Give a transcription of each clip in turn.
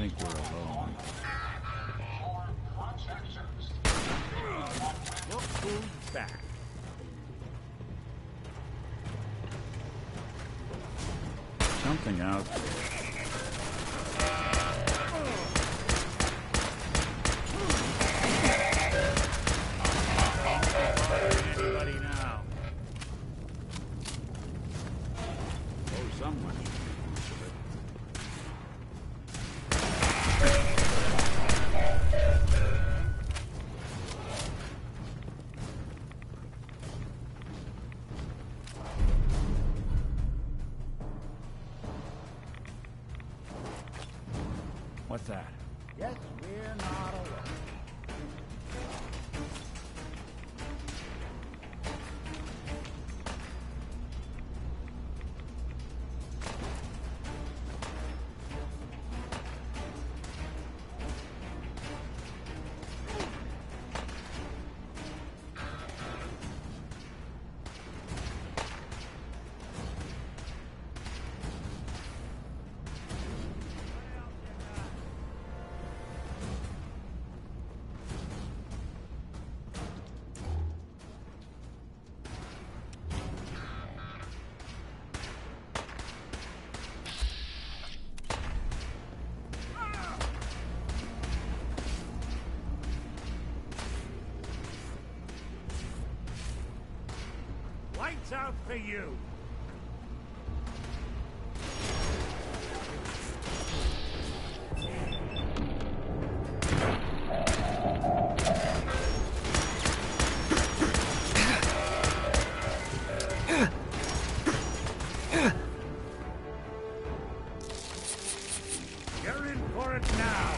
think we're alone. Look who's back. Something out there. Anybody now? Oh, someone. What's that? Yes, we're not alone. Lights out for you! You're in for it now!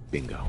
Bingo.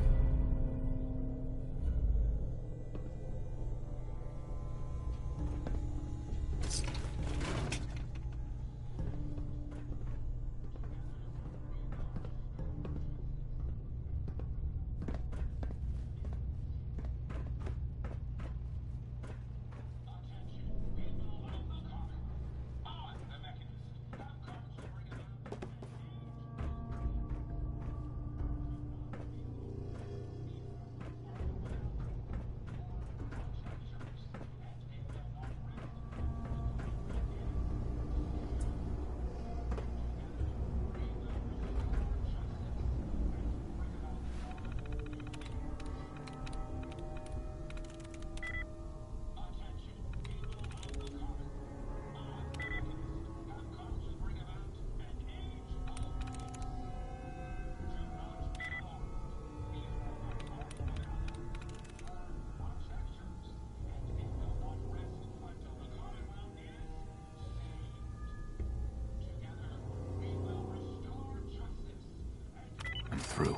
I'm through.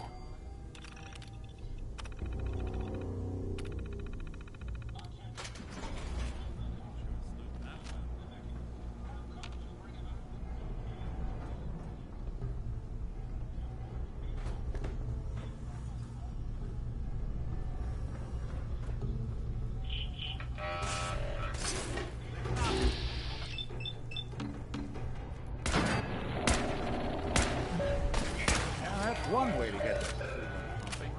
Now, that's one way to get this pumping.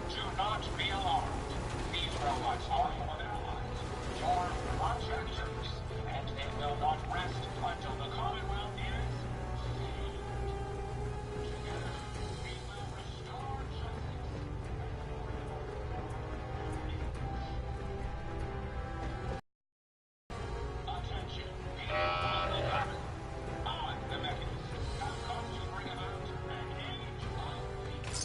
Do not be alarmed. These robots are your allies. Your projectors. And they will not rest until the Commonwealth is saved. Together, we will restore justice. Attention, people of the Common. I, the Mechanist, have come to bring about an age of peace.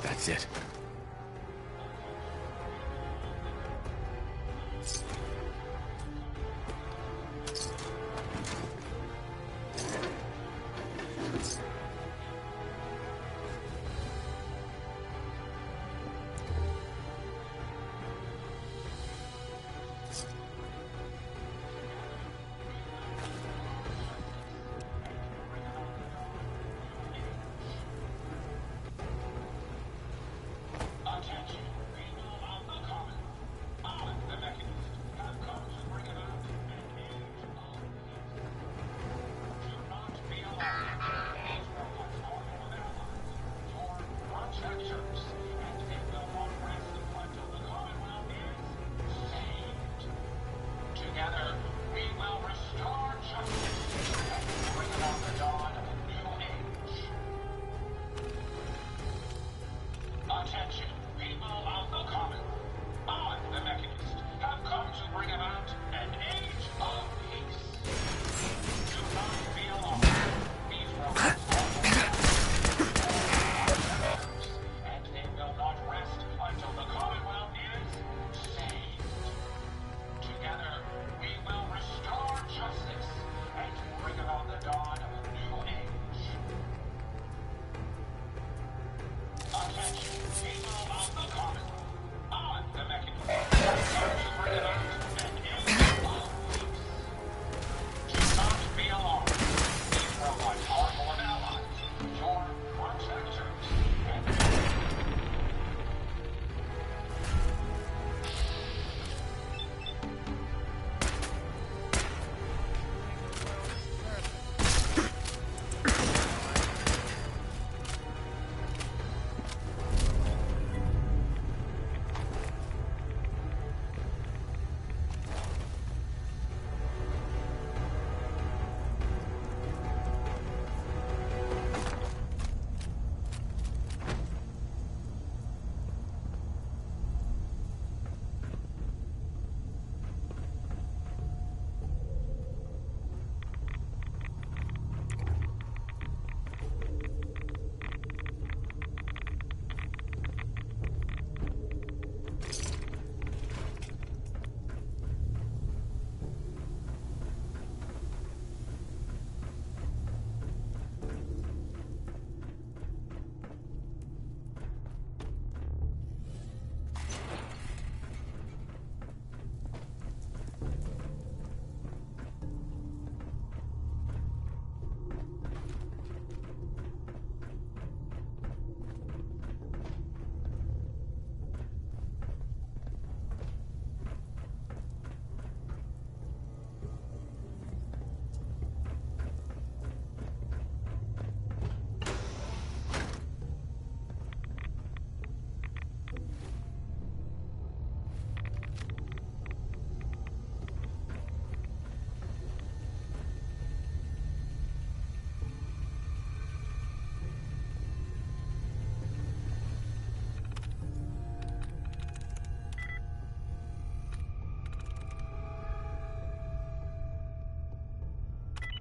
That's it.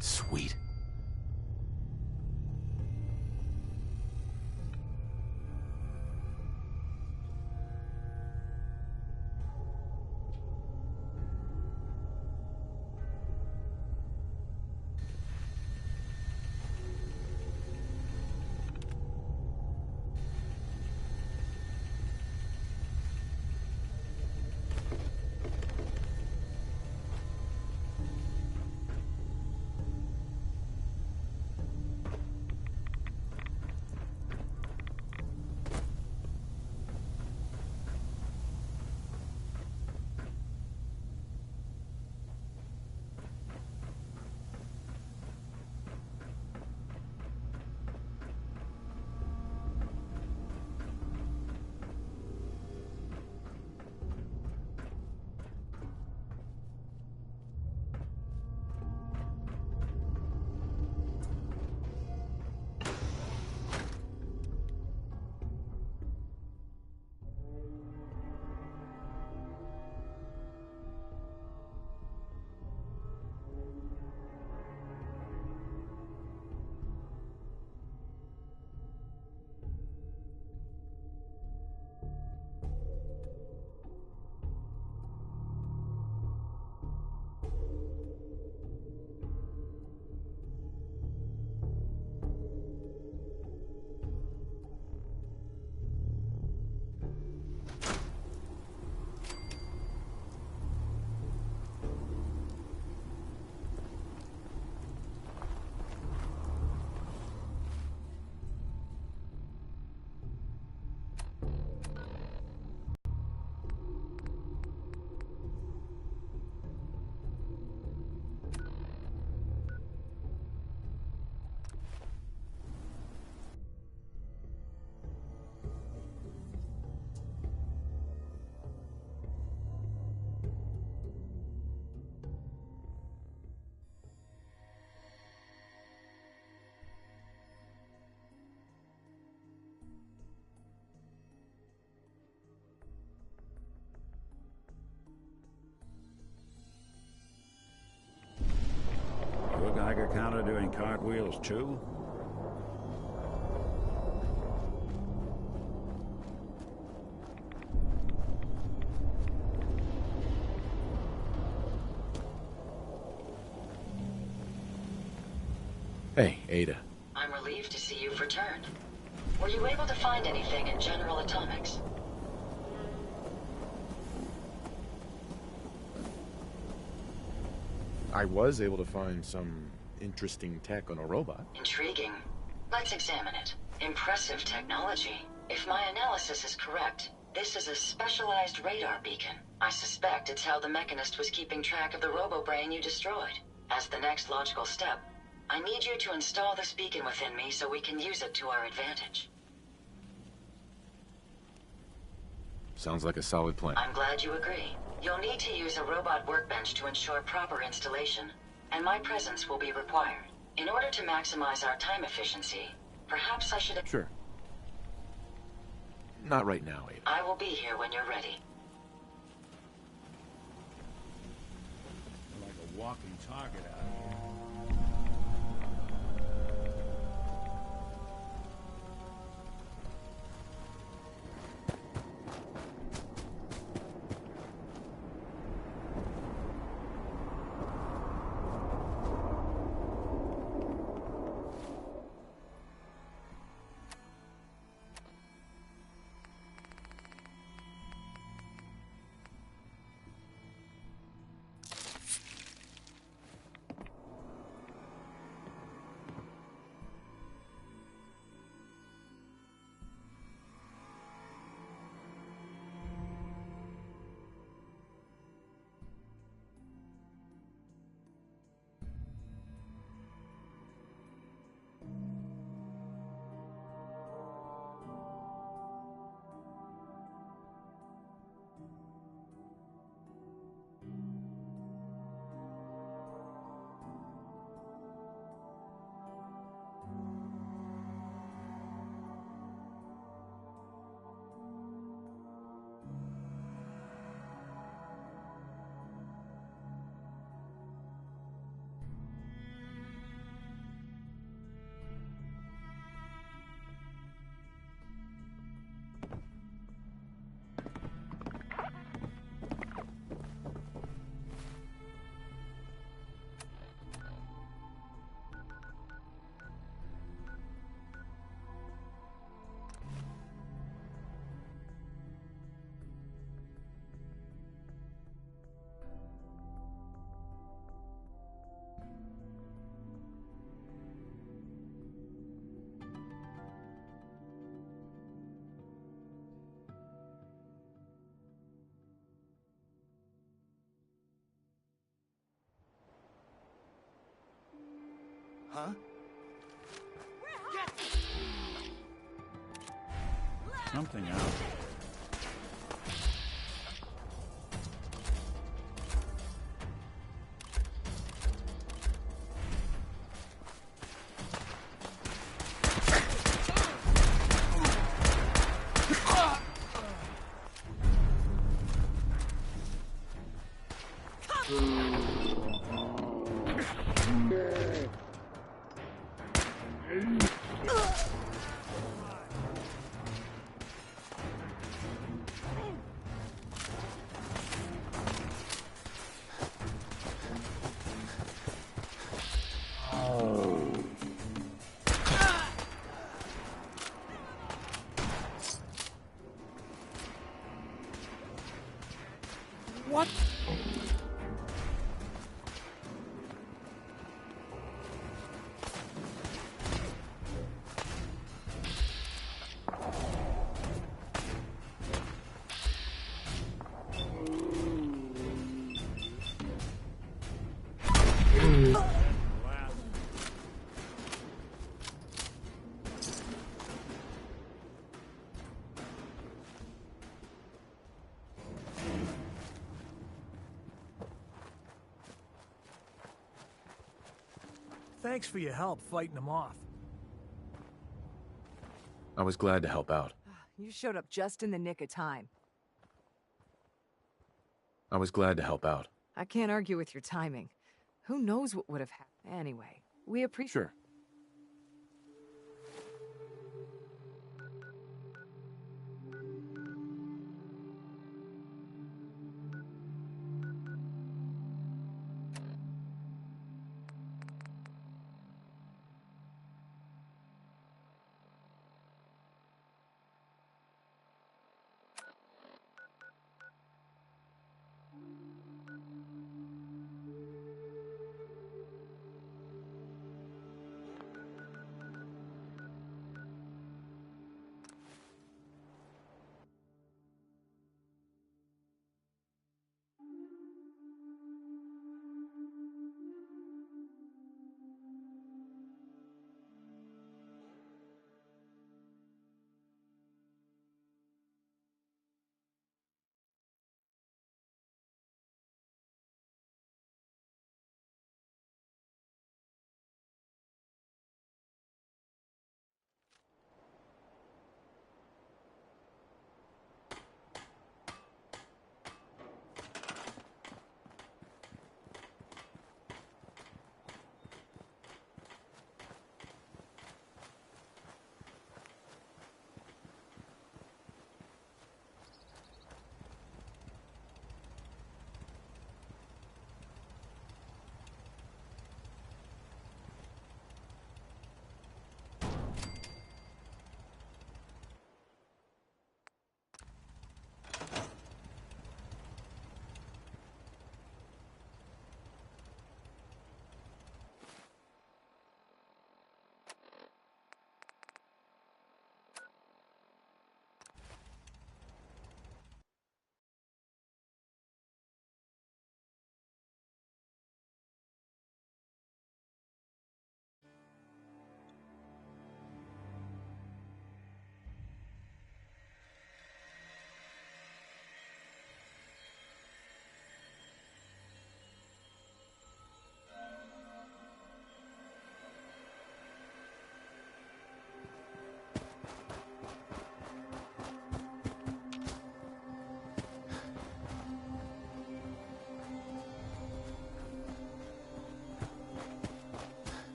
Sweet. Your Geiger counter doing cartwheels too? Hey, Ada. I'm relieved to see you've returned. Were you able to find anything in General Atomics? I was able to find some interesting tech on a robot. Intriguing. Let's examine it. Impressive technology. If my analysis is correct, this is a specialized radar beacon. I suspect it's how the Mechanist was keeping track of the robo-brain you destroyed. As the next logical step, I need you to install this beacon within me so we can use it to our advantage. Sounds like a solid plan. I'm glad you agree. You'll need to use a robot workbench to ensure proper installation, and my presence will be required. In order to maximize our time efficiency, perhaps I should... Sure. Not right now, Ada. I will be here when you're ready. Like a walking target out here. Huh? Something out there. What? Thanks for your help fighting them off. I was glad to help out. You showed up just in the nick of time. I was glad to help out. I can't argue with your timing. Who knows what would have happened anyway? We appreciate. Sure.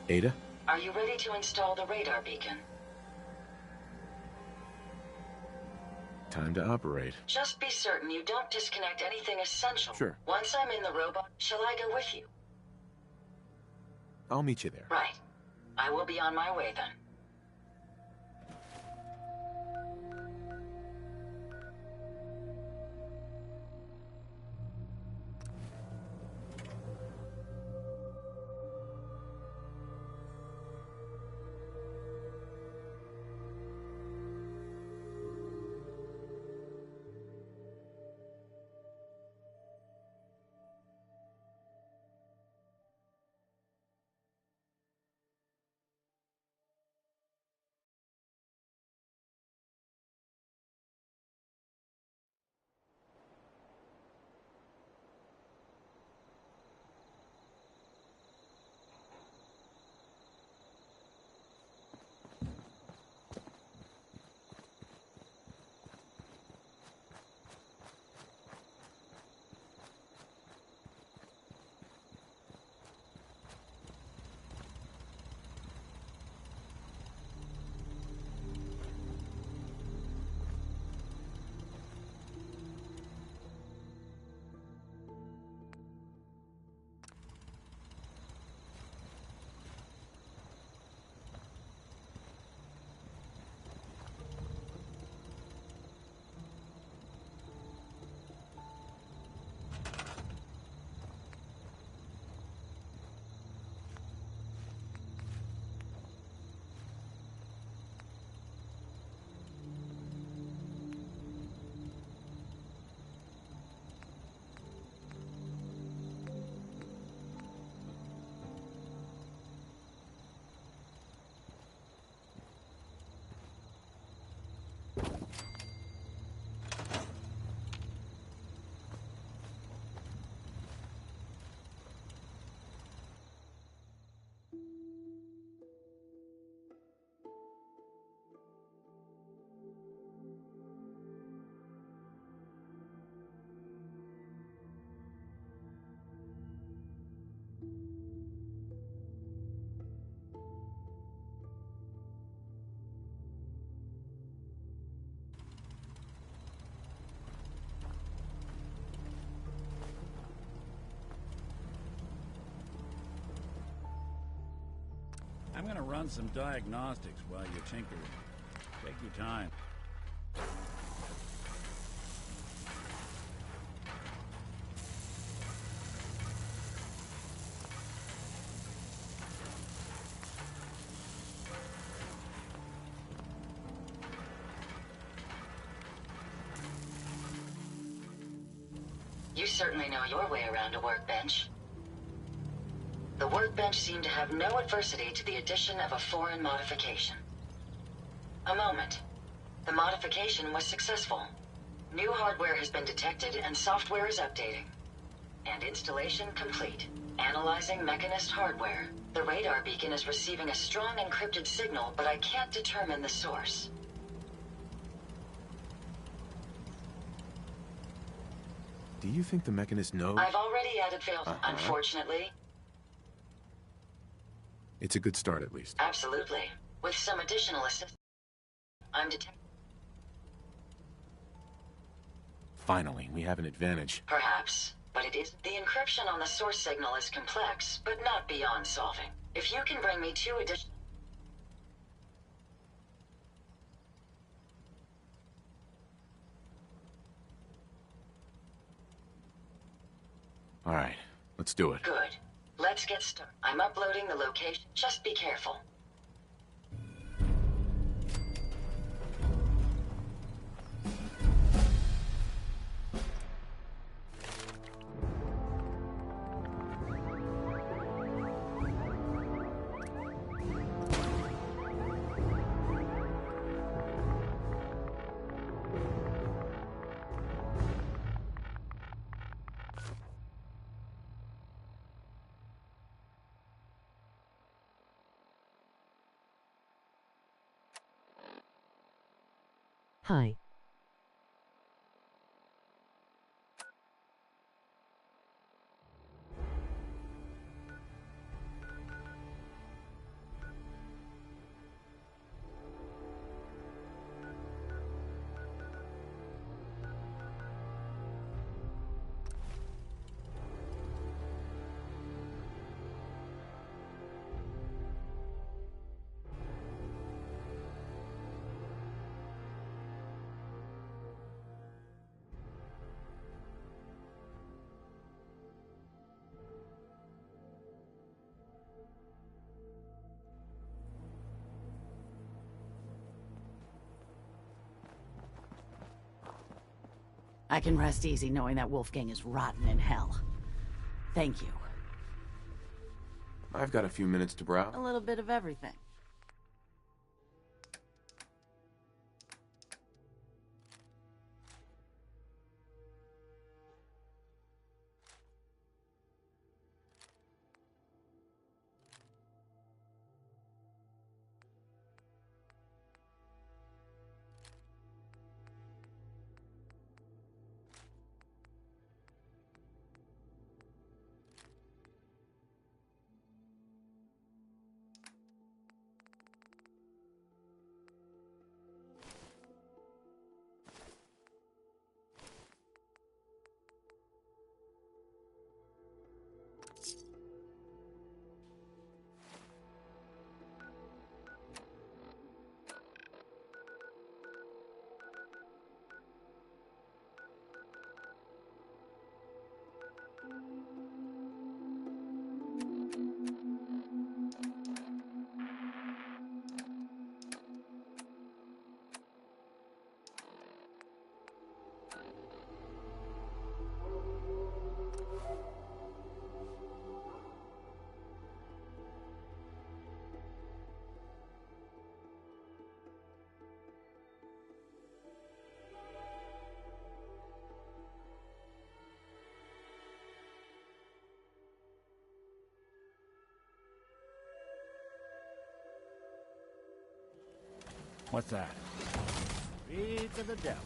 Ada? Are you ready to install the radar beacon? Time to operate. Just be certain you don't disconnect anything essential. Sure. Once I'm in the robot, shall I go with you? I'll meet you there. Right. I will be on my way then. I'm gonna run some diagnostics while you're tinkering. Take your time. You certainly know your way around a workbench. The workbench seemed to have no adversity to the addition of a foreign modification. A moment. The modification was successful. New hardware has been detected and software is updating. And installation complete. Analyzing Mechanist hardware. The radar beacon is receiving a strong encrypted signal, but I can't determine the source. Do you think the Mechanist knows? I've already added fail. Unfortunately. It's a good start, at least. Absolutely. With some additional assistance, I'm detecting. Finally, we have an advantage. Perhaps, but it is. The encryption on the source signal is complex, but not beyond solving. If you can bring me 2 additional... All right, let's do it. Good. Let's get started. I'm uploading the location. Just be careful. Hi. I can rest easy knowing that Wolfgang is rotten in hell. Thank you. I've got a few minutes to browse. A little bit of everything. What's that? Feed to the devil.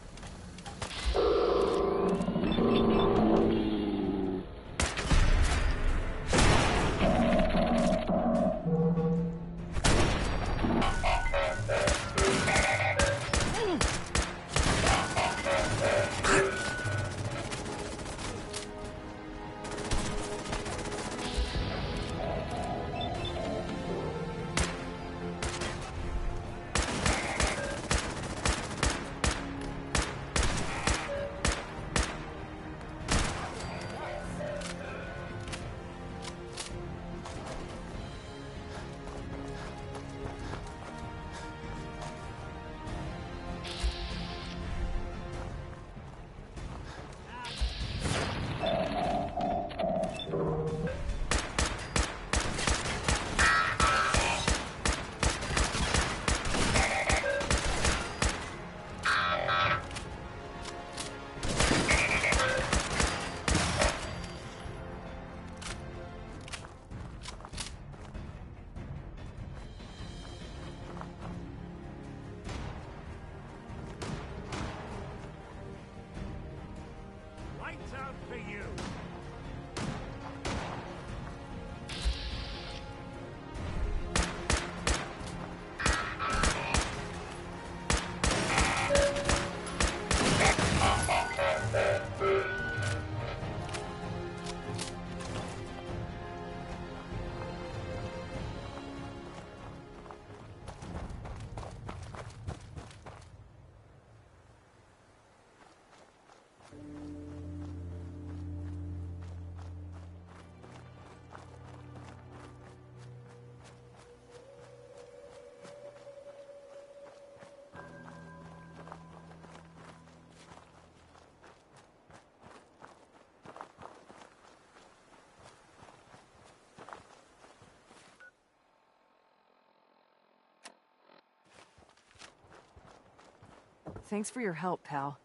Thanks for your help, pal.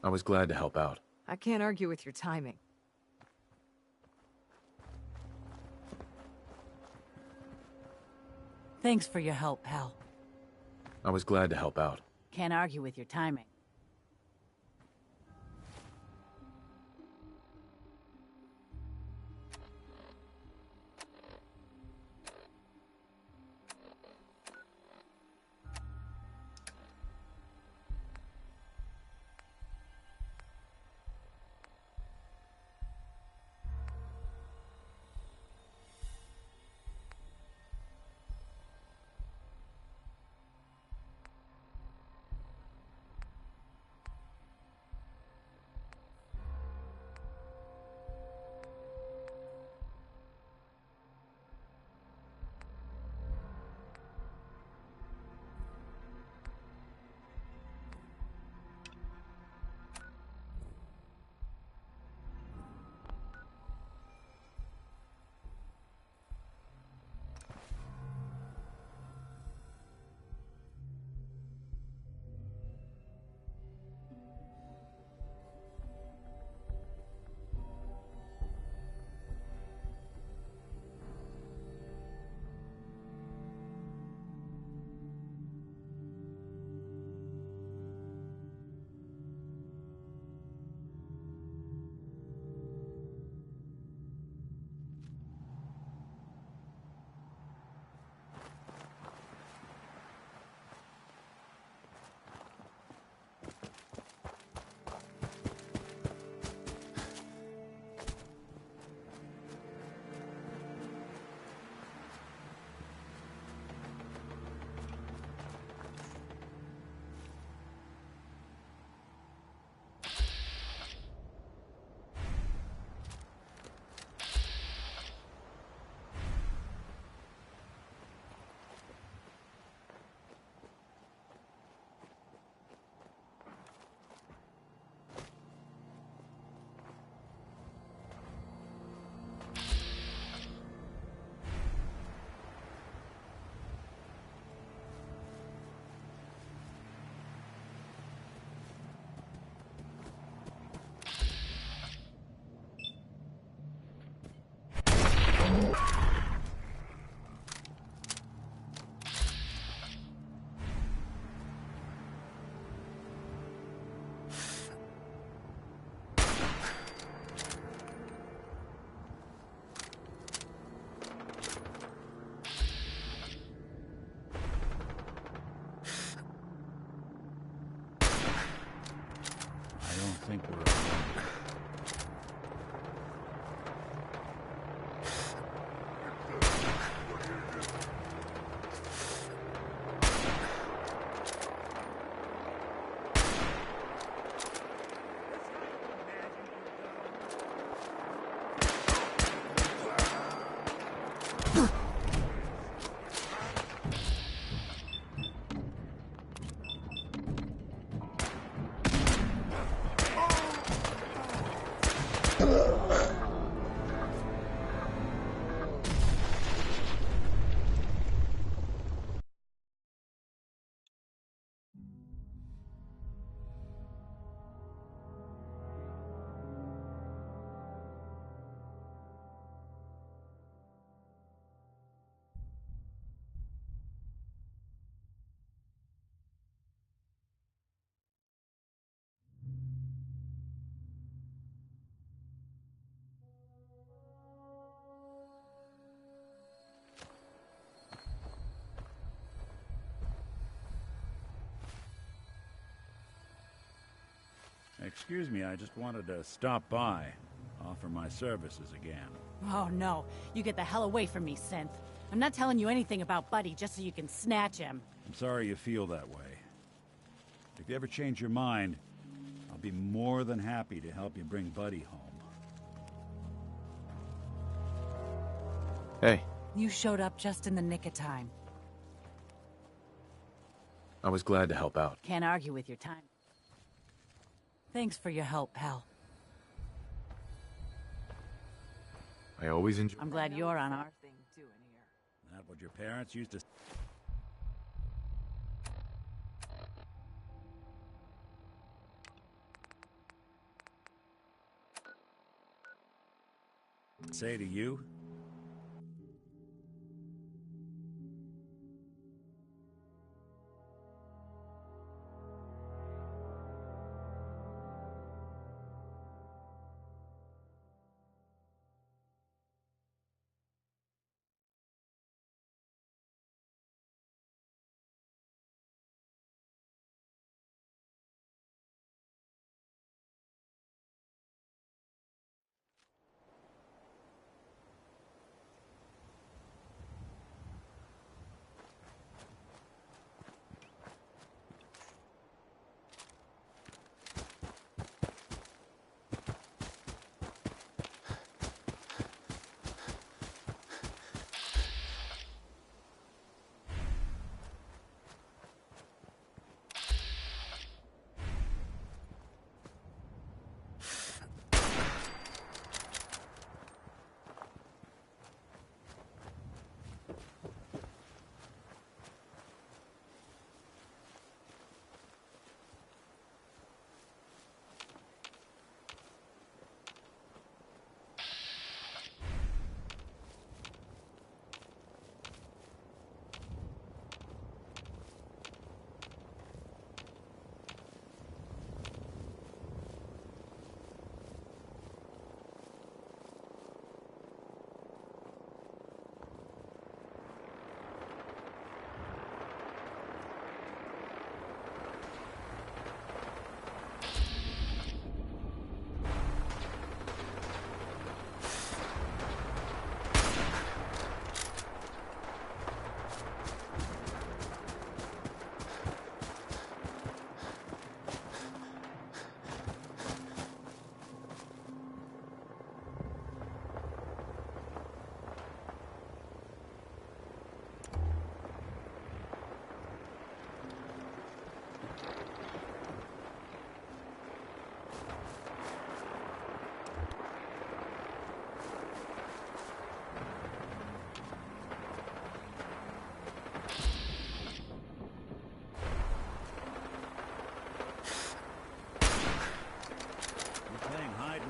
I was glad to help out. I can't argue with your timing. Thanks for your help, pal. I was glad to help out. Can't argue with your timing. I think we're alone. Excuse me, I just wanted to stop by, offer my services again. Oh no, you get the hell away from me, Synth. I'm not telling you anything about Buddy just so you can snatch him. I'm sorry you feel that way. If you ever change your mind, I'll be more than happy to help you bring Buddy home. Hey, You showed up just in the nick of time. I was glad to help out. Can't argue with your time. Thanks for your help, pal. I always enjoy. I'm glad you're on our... thing doing here. That what your parents used to... say to you?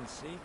Seek?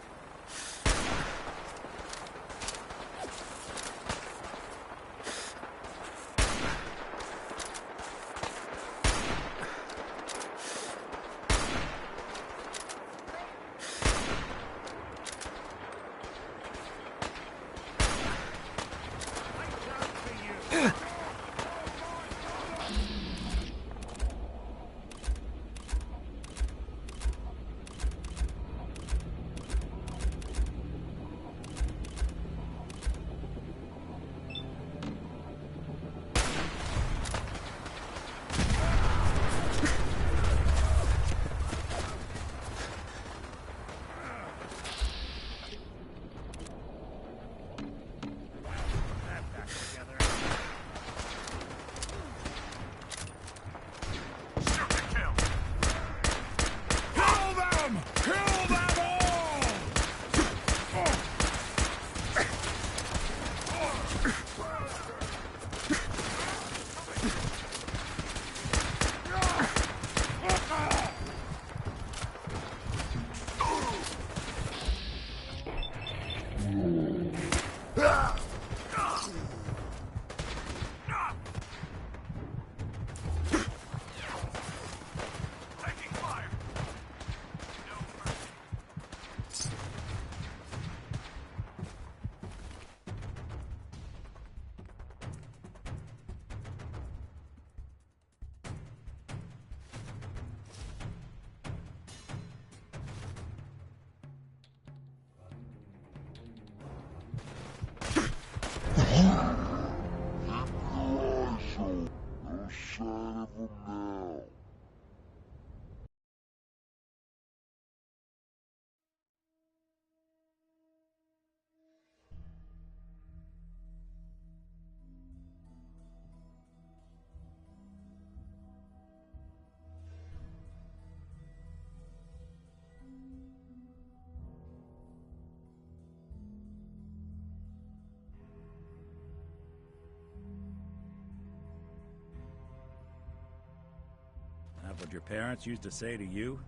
That what your parents used to say to you?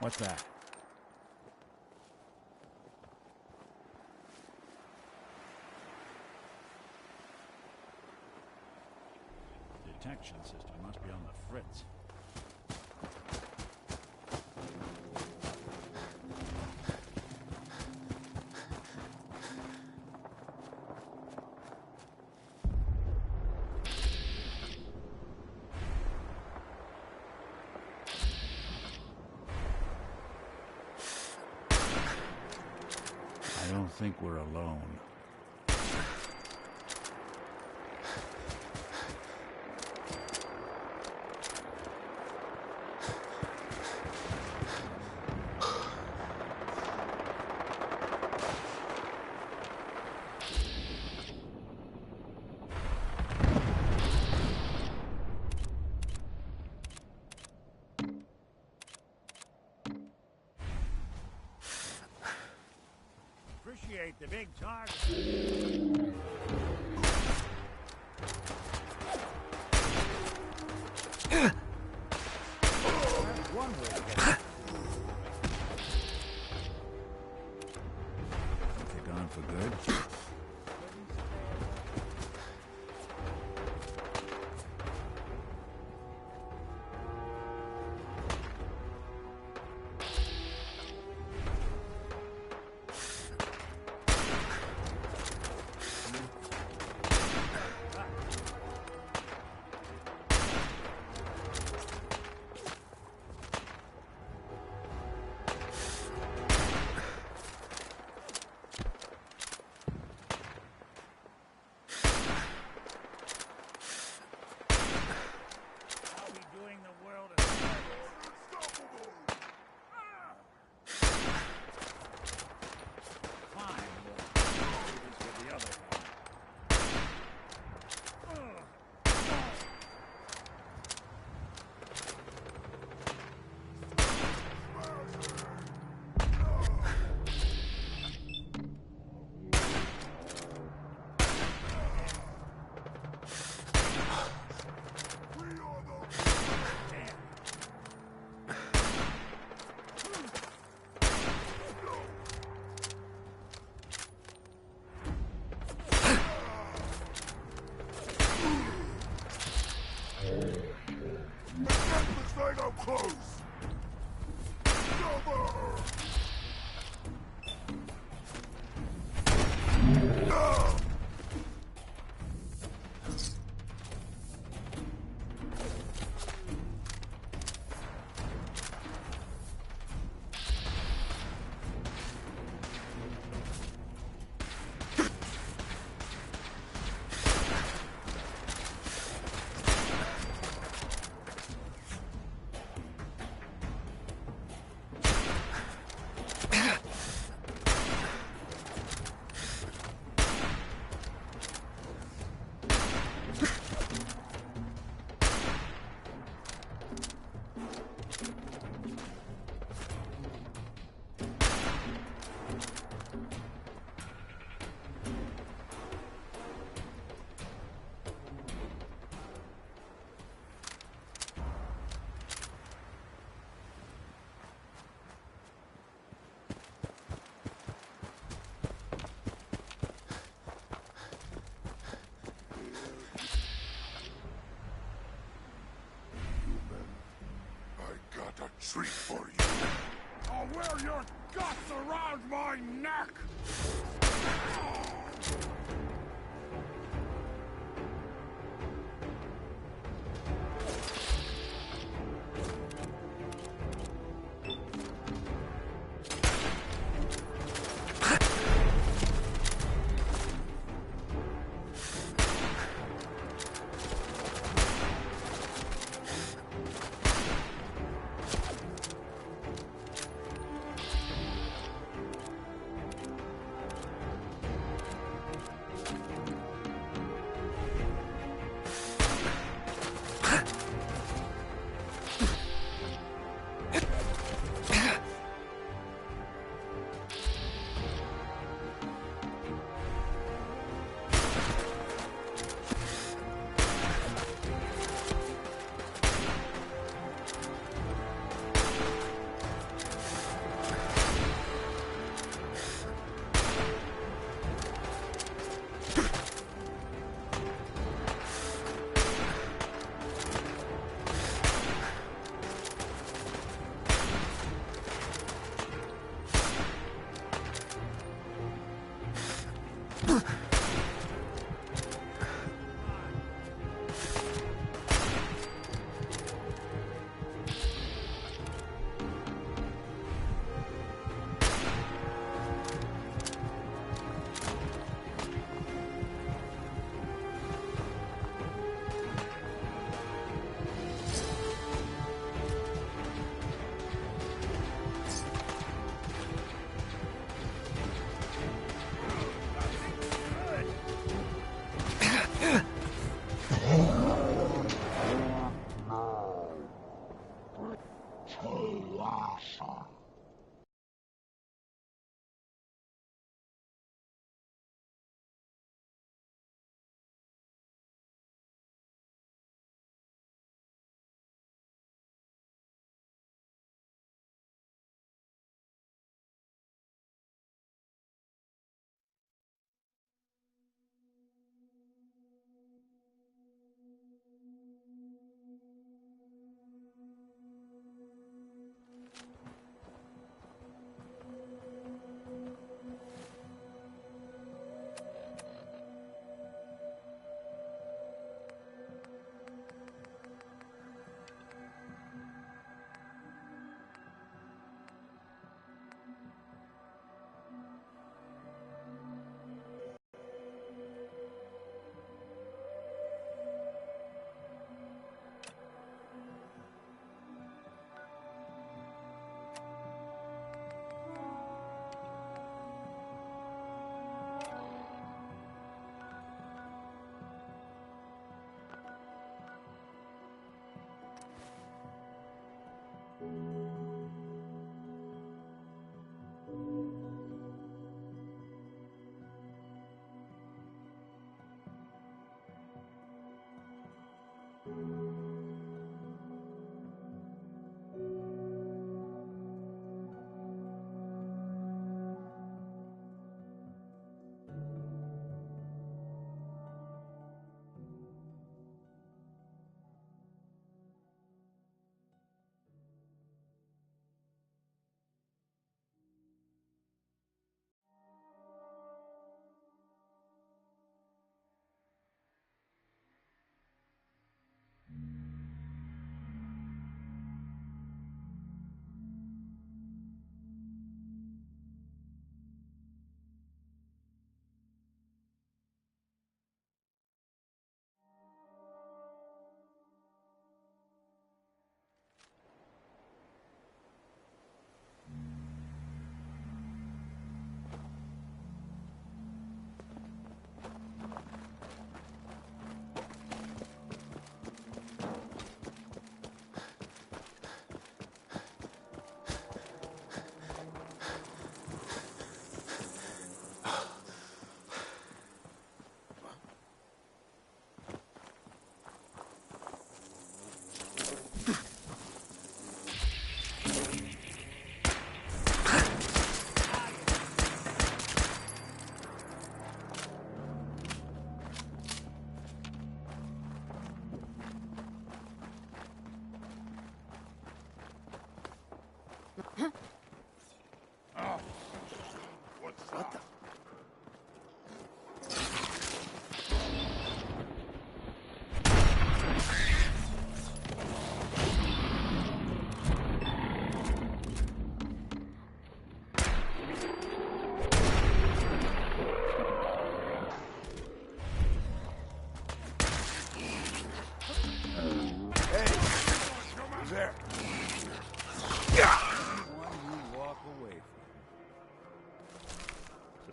What's that? Detection system must be on the fritz. I don't think we're alone. Appreciate the big target. That's one way to get it. Think they're gone for good? Treat for you. I'll wear your guts around my neck!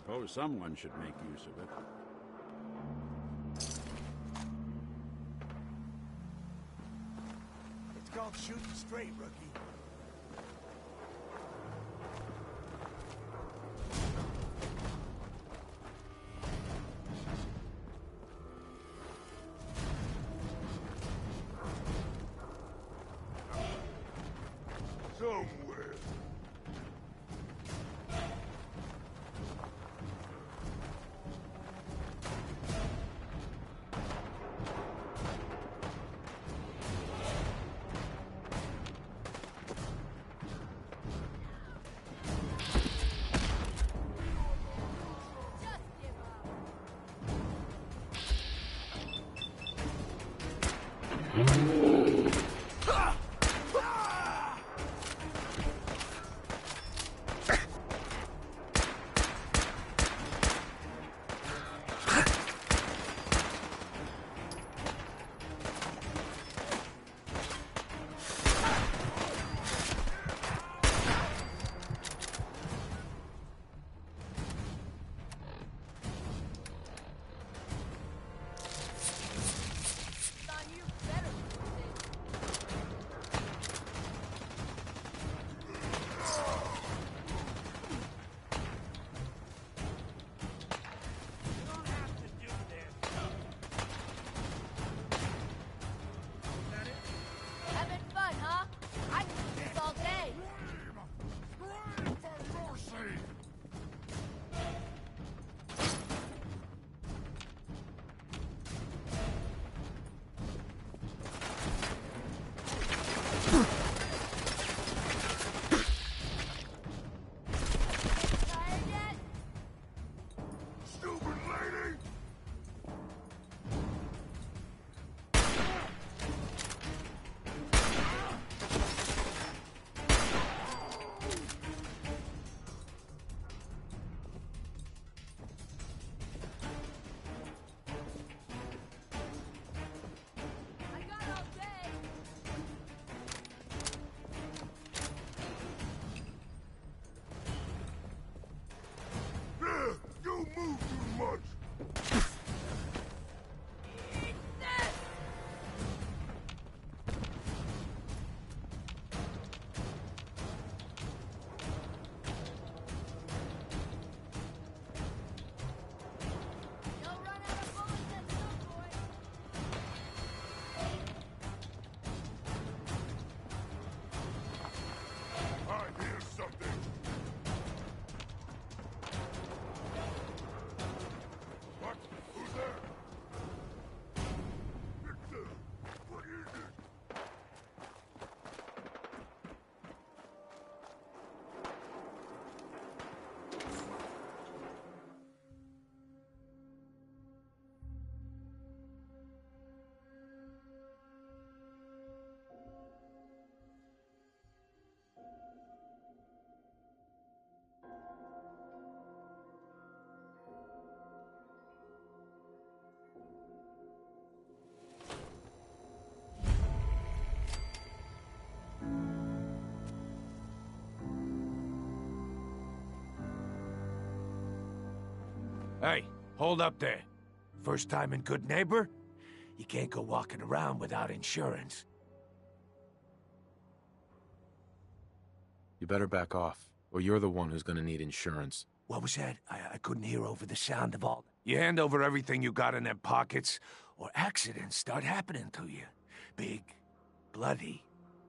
suppose someone should make use of it. It's called shooting straight, rookie. Somewhere. Hey, hold up there. First time in Good Neighbor? You can't go walking around without insurance. You better back off, or you're the one who's gonna need insurance. What was that? I couldn't hear over the sound of all... You hand over everything you got in them pockets, or accidents start happening to you. Big, bloody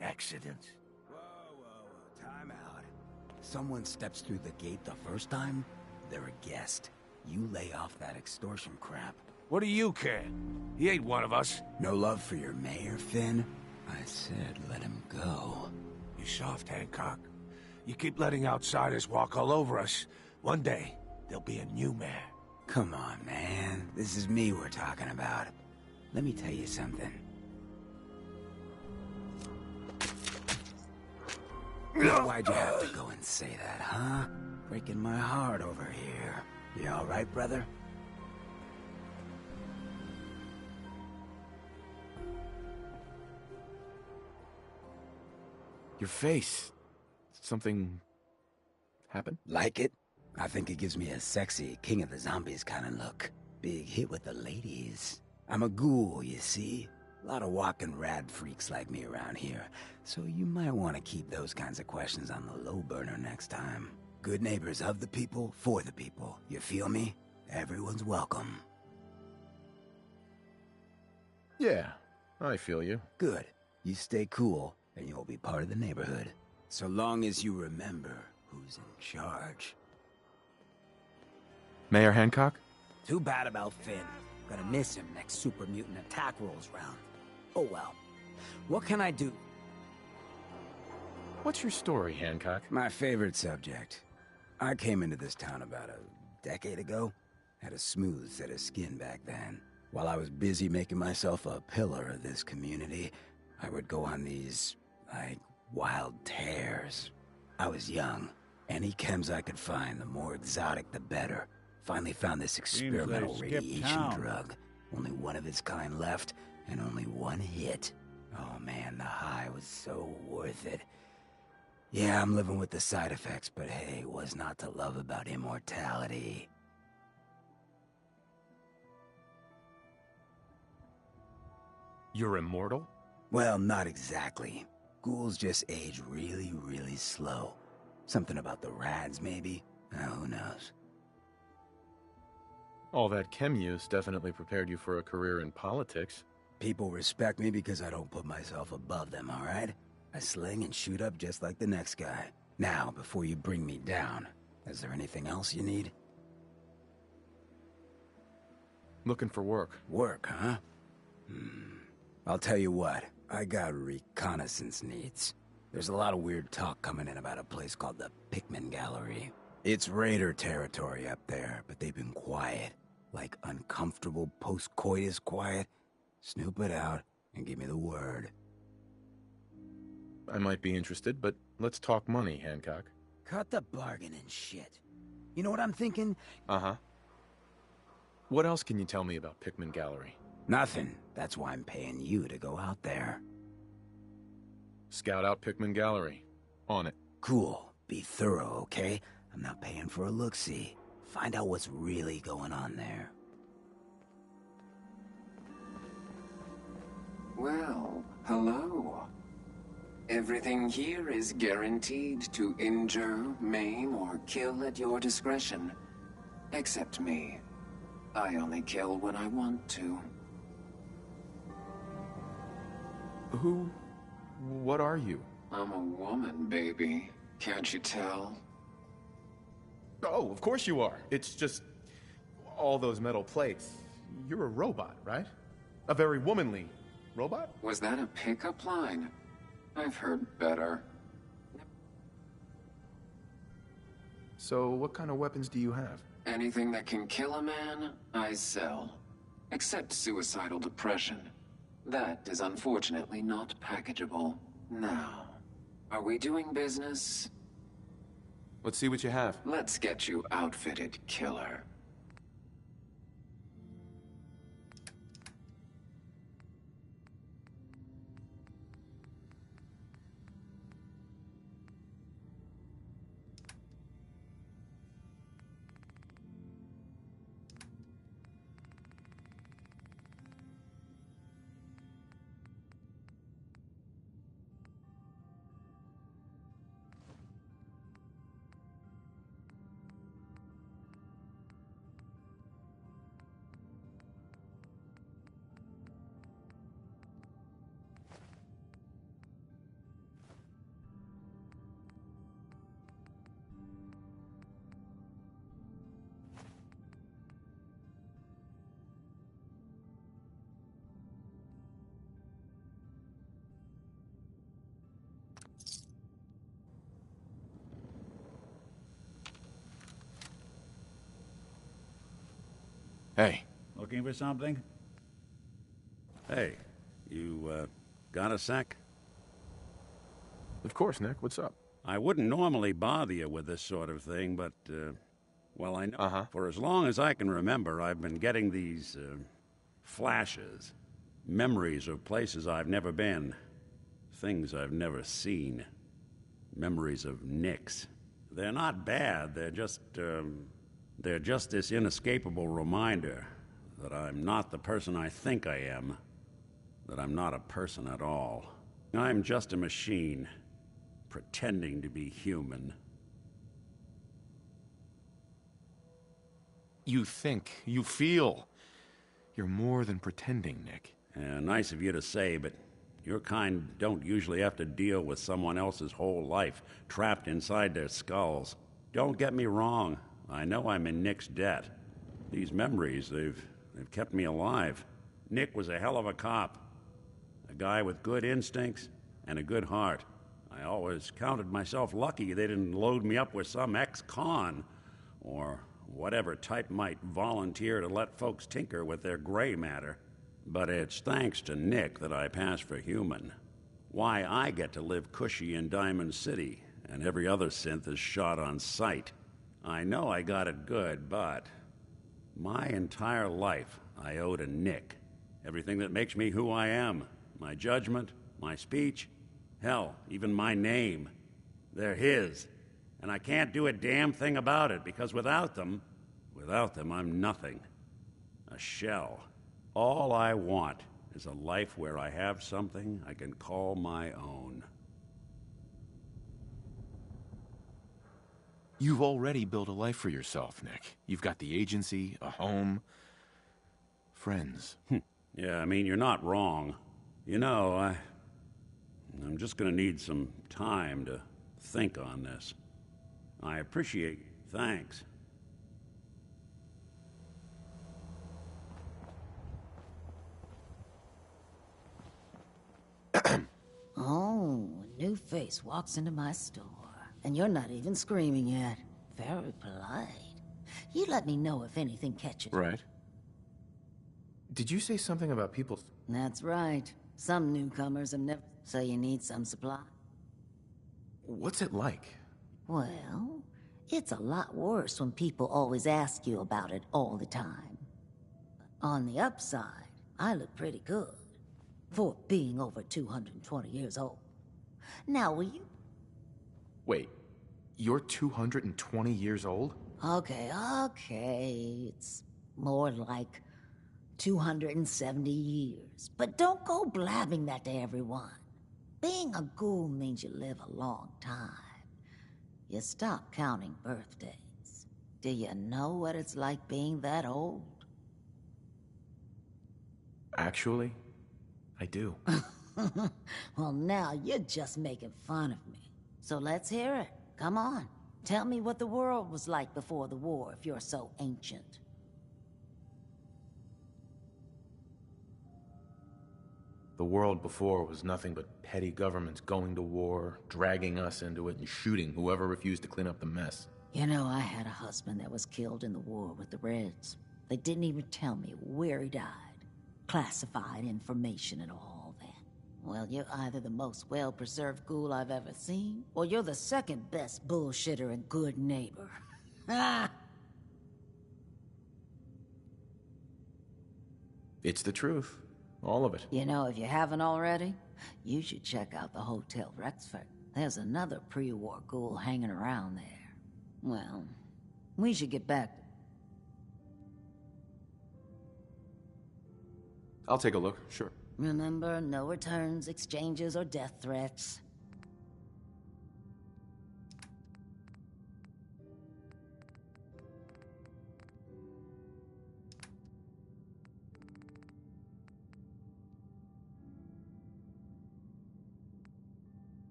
accidents. Whoa, time out. Someone steps through the gate the first time, they're a guest. You lay off that extortion crap. What do you care? He ain't one of us. No love for your mayor, Finn? I said let him go. You soft, Hancock. You keep letting outsiders walk all over us. One day, there'll be a new mayor. Come on, man. This is me we're talking about. Let me tell you something. Why'd you have to go and say that, huh? Breaking my heart over here. You all right, brother? Your face. Something happened? Like it? I think it gives me a sexy King of the Zombies kind of look. Big hit with the ladies. I'm a ghoul, you see? A lot of walking rad freaks like me around here, so you might want to keep those kinds of questions on the low burner next time. Good neighbors of the people, for the people. You feel me? Everyone's welcome. Yeah, I feel you. Good. You stay cool, and you'll be part of the neighborhood. So long as you remember who's in charge. Mayor Hancock? Too bad about Finn. Gonna miss him next super mutant attack rolls round. Oh well. What can I do? What's your story, Hancock? My favorite subject. I came into this town about a decade ago. Had a smooth set of skin back then. While I was busy making myself a pillar of this community, I would go on these, like, wild tears. I was young. Any chems I could find, the more exotic the better. Finally found this experimental radiation drug. Only one of its kind left, and only one hit. Oh man, the high was so worth it. Yeah, I'm living with the side effects, but hey, what's not to love about immortality? You're immortal? Well, not exactly. Ghouls just age really, really slow. Something about the rads, maybe? Who knows? All that chem use definitely prepared you for a career in politics. People respect me because I don't put myself above them, alright? I sling and shoot up just like the next guy. Now, before you bring me down, is there anything else you need? Looking for work. Work, huh? I'll tell you what, I got reconnaissance needs. There's a lot of weird talk coming in about a place called the Pickman Gallery. It's raider territory up there, but they've been quiet. Like uncomfortable post-coitus quiet. Snoop it out and give me the word. I might be interested, but let's talk money, Hancock. Cut the bargain and shit. You know what I'm thinking? Uh-huh. What else can you tell me about Pickman Gallery? Nothing. That's why I'm paying you to go out there. Scout out Pickman Gallery. On it. Cool. Be thorough, okay? I'm not paying for a look-see. Find out what's really going on there. Well, hello. Everything here is guaranteed to injure, maim, or kill at your discretion. Except me. I only kill when I want to. What are you? I'm a woman, baby. Can't you tell? Oh, of course you are. It's just all those metal plates. You're a robot, right? A very womanly robot? Was that a pickup line? I've heard better. So what kind of weapons do you have? Anything that can kill a man, I sell. Except suicidal depression. That is unfortunately not packageable. Now, are we doing business? Let's see what you have. Let's get you outfitted, killer. Hey. Looking for something? Hey, you, got a sec? Of course, Nick. What's up? I wouldn't normally bother you with this sort of thing, but, well, I know for as long as I can remember, I've been getting these, flashes. Memories of places I've never been. Things I've never seen. Memories of nicks. They're not bad. They're just this inescapable reminder that I'm not the person I think I am. That I'm not a person at all. I'm just a machine, pretending to be human. You think, you feel. You're more than pretending, Nick. Nice of you to say, but your kind don't usually have to deal with someone else's whole life trapped inside their skulls. Don't get me wrong. I know I'm in Nick's debt. These memories, they've kept me alive. Nick was a hell of a cop. A guy with good instincts and a good heart. I always counted myself lucky they didn't load me up with some ex-con, or whatever type might volunteer to let folks tinker with their gray matter. But it's thanks to Nick that I pass for human. Why I get to live cushy in Diamond City, and every other synth is shot on sight. I know I got it good, but my entire life I owe to Nick. Everything that makes me who I am. My judgment, my speech, hell, even my name. They're his. And I can't do a damn thing about it, because without them, I'm nothing. A shell. All I want is a life where I have something I can call my own. You've already built a life for yourself, Nick. You've got the agency, a home, friends. Yeah, I mean, you're not wrong. You know, I'm just gonna need some time to think on this. I appreciate you. Thanks. Oh, a new face walks into my store. And you're not even screaming yet. Very polite. You let me know if anything catches. Right. Did you say something about people's... That's right. Some newcomers have never... So you need some supply? What's it like? Well, it's a lot worse when people always ask you about it all the time. On the upside, I look pretty good. For being over 220 years old. Now, will you... Wait, you're 220 years old? Okay. It's more like 270 years. But don't go blabbing that to everyone. Being a ghoul means you live a long time. You stop counting birthdays. Do you know what it's like being that old? Actually, I do. Well, now you're just making fun of me. So let's hear it. Come on. Tell me what the world was like before the war, if you're so ancient. The world before was nothing but petty governments going to war, dragging us into it, and shooting whoever refused to clean up the mess. You know, I had a husband that was killed in the war with the Reds. They didn't even tell me where he died. Classified information and all that. Well, you're either the most well-preserved ghoul I've ever seen, or you're the second best bullshitter and good neighbor. It's the truth. All of it. You know, if you haven't already, you should check out the Hotel Rexford. There's another pre-war ghoul hanging around there. Well, we should get back. I'll take a look, sure. Remember, no returns, exchanges, or death threats.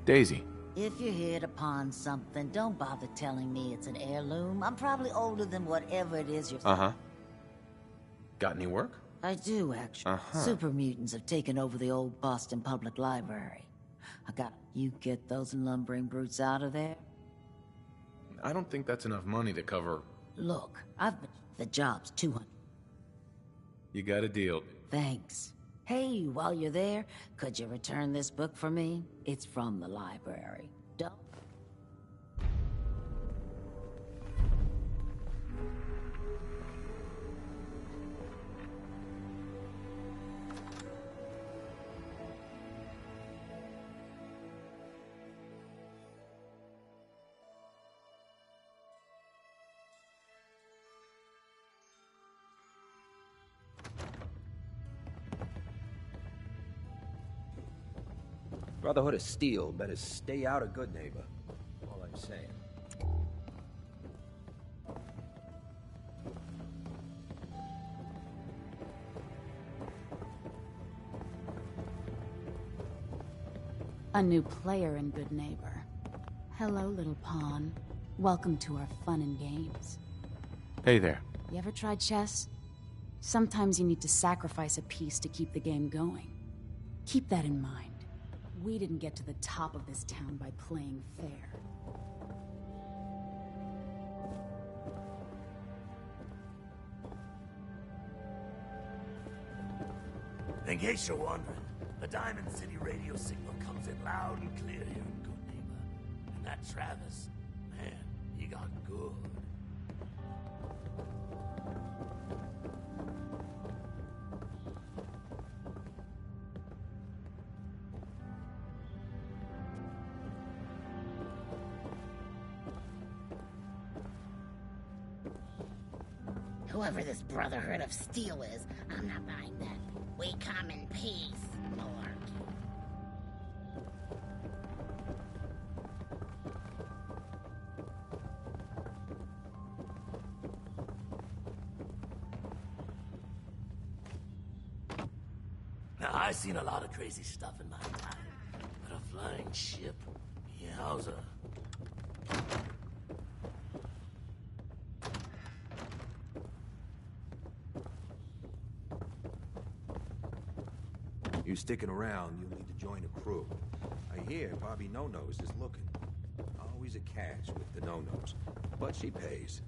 Daisy, If you hit upon something, don't bother telling me it's an heirloom. I'm probably older than whatever it is you're... Uh-huh. Got any work? I do, actually. Super mutants have taken over the old Boston Public Library. I got... You get those lumbering brutes out of there? I don't think that's enough money to cover... Look, I've been... The job's 200. You got a deal. Thanks. Hey, while you're there, could you return this book for me? It's from the library. Don't... Brotherhood of Steel better stay out of Good Neighbor. All I'm saying. A new player in Good Neighbor. Hello, little pawn. Welcome to our fun and games. Hey there. You ever tried chess? Sometimes you need to sacrifice a piece to keep the game going. Keep that in mind. We didn't get to the top of this town by playing fair. In case you're wondering, the Diamond City radio signal comes in loud and clear here in Good Neighbor. And that Travis, man, he got good. Whoever this Brotherhood of Steel is, I'm not buying that. We come in peace, malarkey. Now, I've seen a lot of crazy stuff in my time, but a flying ship, yowza. You sticking around, you'll need to join a crew. I hear Bobby No-Nose is looking. Always a catch with the No-Nose, but she pays.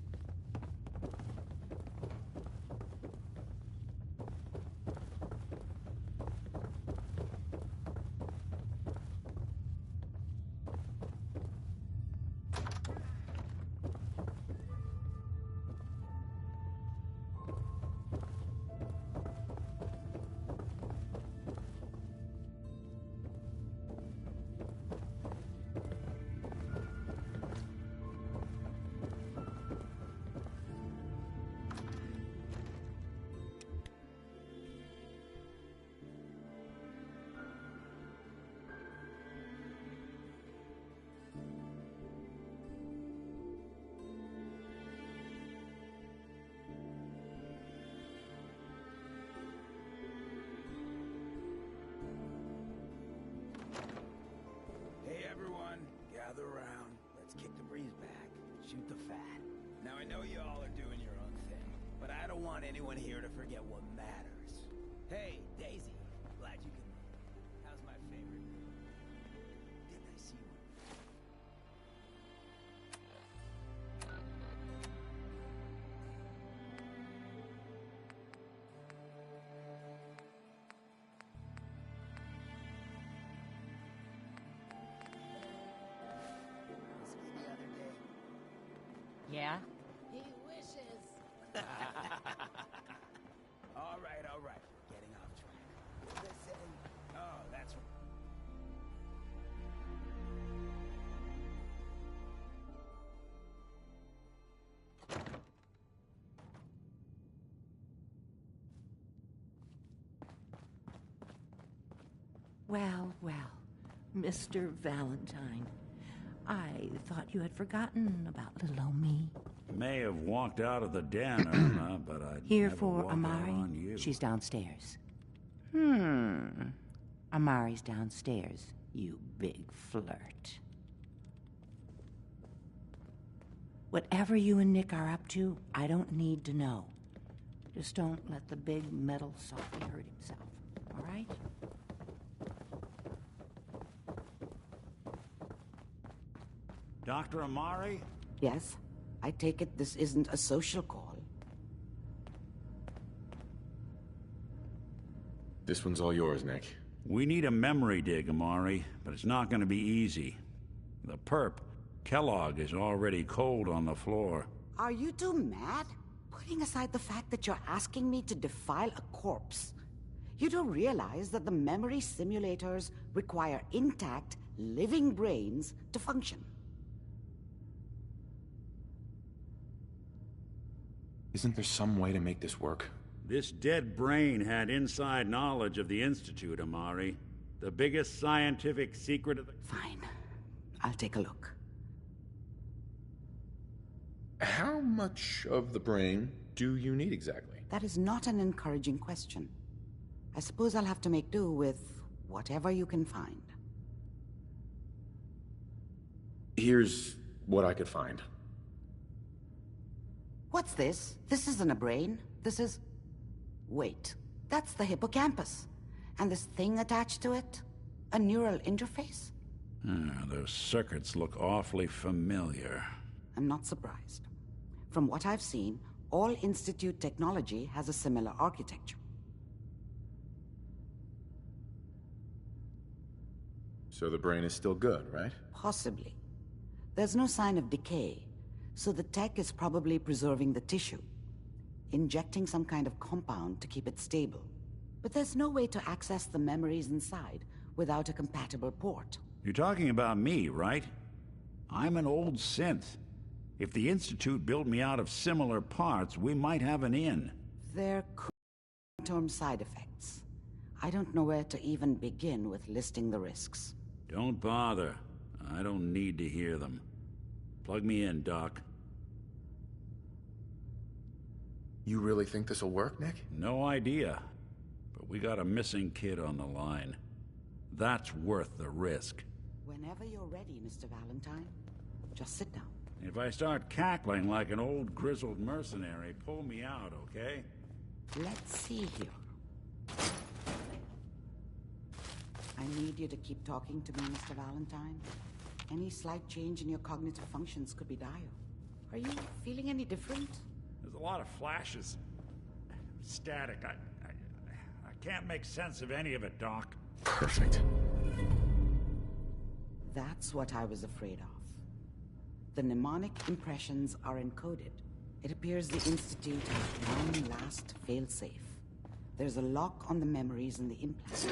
Gather around. Let's kick the breeze back. Shoot the fat. Now I know you all are doing your own thing, but I don't want anyone here to forget what matters. Hey, Daisy. Glad you can... How's my favorite? Didn't I see one? Yeah? He wishes. All right. Getting off track. What did I say? Oh, that's right. Well, Mr. Valentine. I thought you had forgotten about little old me. May have walked out of the den, Irma, but I'd Here never for walk out Amari? on you. She's downstairs. Amari's downstairs, you big flirt. Whatever you and Nick are up to, I don't need to know. Just don't let the big metal softy hurt himself, all right? Dr. Amari? Yes? I take it this isn't a social call. This one's all yours, Nick. We need a memory dig, Amari, but it's not going to be easy. The perp, Kellogg, is already cold on the floor. Are you two mad? Putting aside the fact that you're asking me to defile a corpse, you don't realize that the memory simulators require intact, living brains to function. Isn't there some way to make this work? This dead brain had inside knowledge of the Institute, Amari. The biggest scientific secret of the... Fine. I'll take a look. How much of the brain do you need exactly? That is not an encouraging question. I suppose I'll have to make do with whatever you can find. Here's what I could find. What's this? This isn't a brain. This is... Wait. That's the hippocampus. And this thing attached to it? A neural interface? Those circuits look awfully familiar. I'm not surprised. From what I've seen, all Institute technology has a similar architecture. So the brain is still good, right? Possibly. There's no sign of decay, so the tech is probably preserving the tissue, injecting some kind of compound to keep it stable. But there's no way to access the memories inside without a compatible port. You're talking about me, right? I'm an old synth. If the Institute built me out of similar parts, we might have an in. There could be long-term side effects. I don't know where to even begin with listing the risks. Don't bother. I don't need to hear them. Plug me in, Doc. You really think this'll work, Nick? No idea. But we got a missing kid on the line. That's worth the risk. Whenever you're ready, Mr. Valentine, just sit down. If I start cackling like an old grizzled mercenary, pull me out, okay? Let's see here. I need you to keep talking to me, Mr. Valentine. Any slight change in your cognitive functions could be dire. Are you feeling any different? There's a lot of flashes. Static. I can't make sense of any of it, Doc. Perfect. That's what I was afraid of. The mnemonic impressions are encoded. It appears the Institute has one last failsafe. There's a lock on the memories in the implant.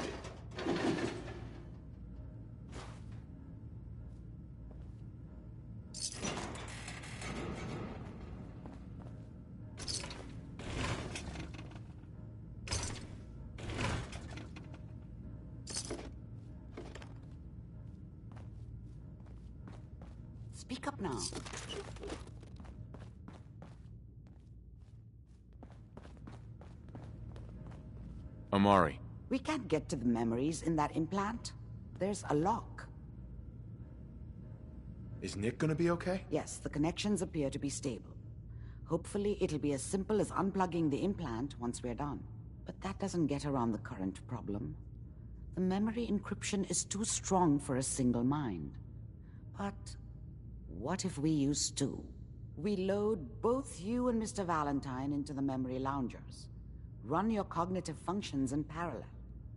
Speak up now. Amari. We can't get to the memories in that implant. There's a lock. Is Nick gonna be okay? Yes, the connections appear to be stable. Hopefully, it'll be as simple as unplugging the implant once we're done. But that doesn't get around the current problem. The memory encryption is too strong for a single mind. But what if we use two? We load both you and Mr. Valentine into the memory loungers. Run your cognitive functions in parallel.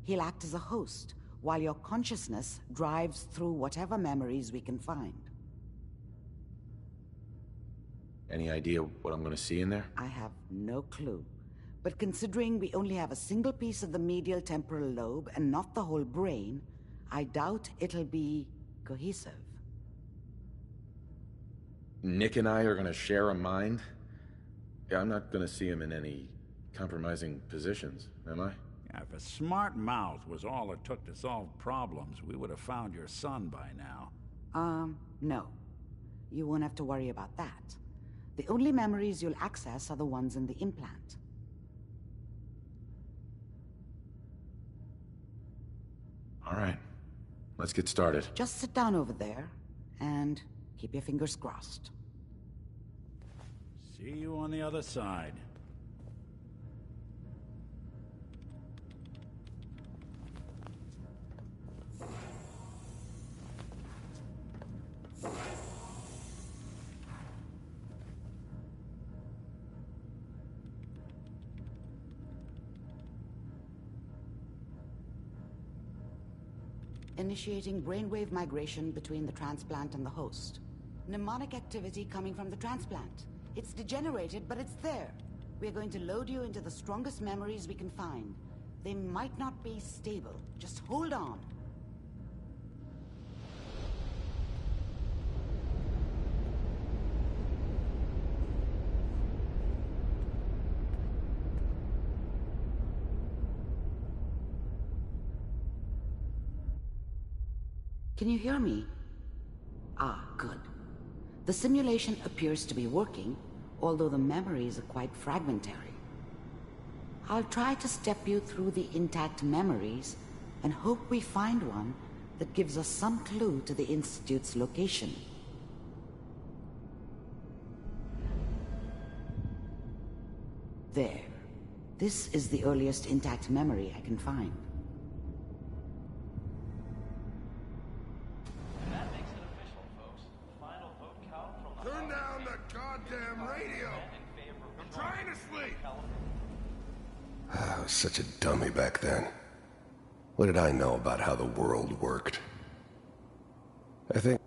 He'll act as a host, while your consciousness drives through whatever memories we can find. Any idea what I'm gonna see in there? I have no clue. But considering we only have a single piece of the medial temporal lobe and not the whole brain, I doubt it'll be cohesive. Nick and I are gonna share a mind? Yeah, I'm not gonna see him in any compromising positions, am I? Yeah, if a smart mouth was all it took to solve problems, we would have found your son by now. No. You won't have to worry about that. The only memories you'll access are the ones in the implant. All right. Let's get started. Just sit down over there and keep your fingers crossed. See you on the other side. Initiating brainwave migration between the transplant and the host. Mnemonic activity coming from the transplant. It's degenerated, but it's there. We're going to load you into the strongest memories we can find. They might not be stable. Just hold on. Can you hear me? Ah, good. The simulation appears to be working, although the memories are quite fragmentary. I'll try to step you through the intact memories and hope we find one that gives us some clue to the Institute's location. There. This is the earliest intact memory I can find. Turn down the goddamn radio! I'm trying to sleep! I was such a dummy back then. What did I know about how the world worked? I think...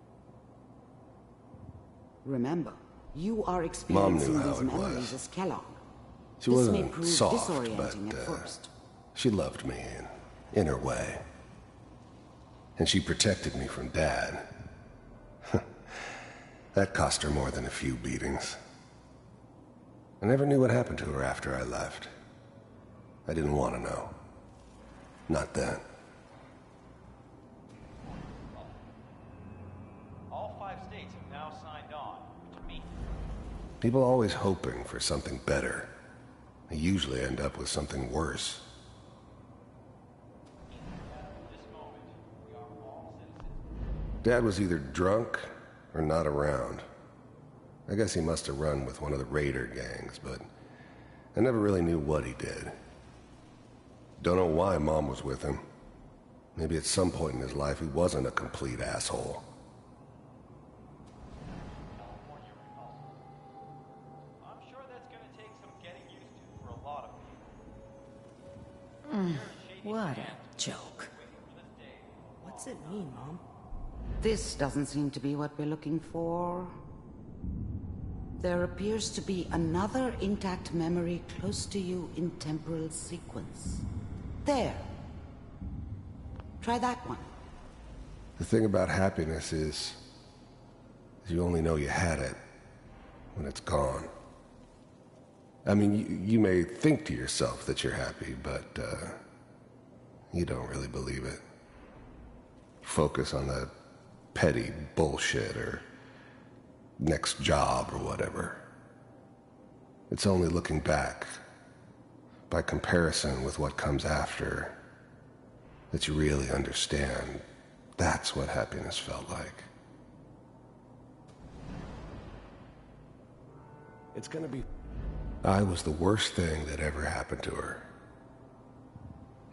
Remember, you are Mom experiencing knew how these it memories was. as Kellogg. She This may wasn't prove soft, disorienting but at first. she loved me in her way. And she protected me from Dad. That cost her more than a few beatings. I never knew what happened to her after I left. I didn't want to know. Not then. All 5 states have now signed on to meet. People are always hoping for something better. They usually end up with something worse. Dad was either drunk or not around. I guess he must have run with one of the raider gangs, but I never really knew what he did. Don't know why Mom was with him. Maybe at some point in his life he wasn't a complete asshole. I'm sure that's going to take some getting used to for a lot of people. What a joke. What's it mean, Mom? This doesn't seem to be what we're looking for. There appears to be another intact memory close to you in temporal sequence. There. Try that one. The thing about happiness is you only know you had it when it's gone. I mean, you may think to yourself that you're happy, but you don't really believe it. Focus on the petty bullshit or next job or whatever. It's only looking back, by comparison with what comes after, that you really understand that's what happiness felt like. It's gonna be... I was the worst thing that ever happened to her.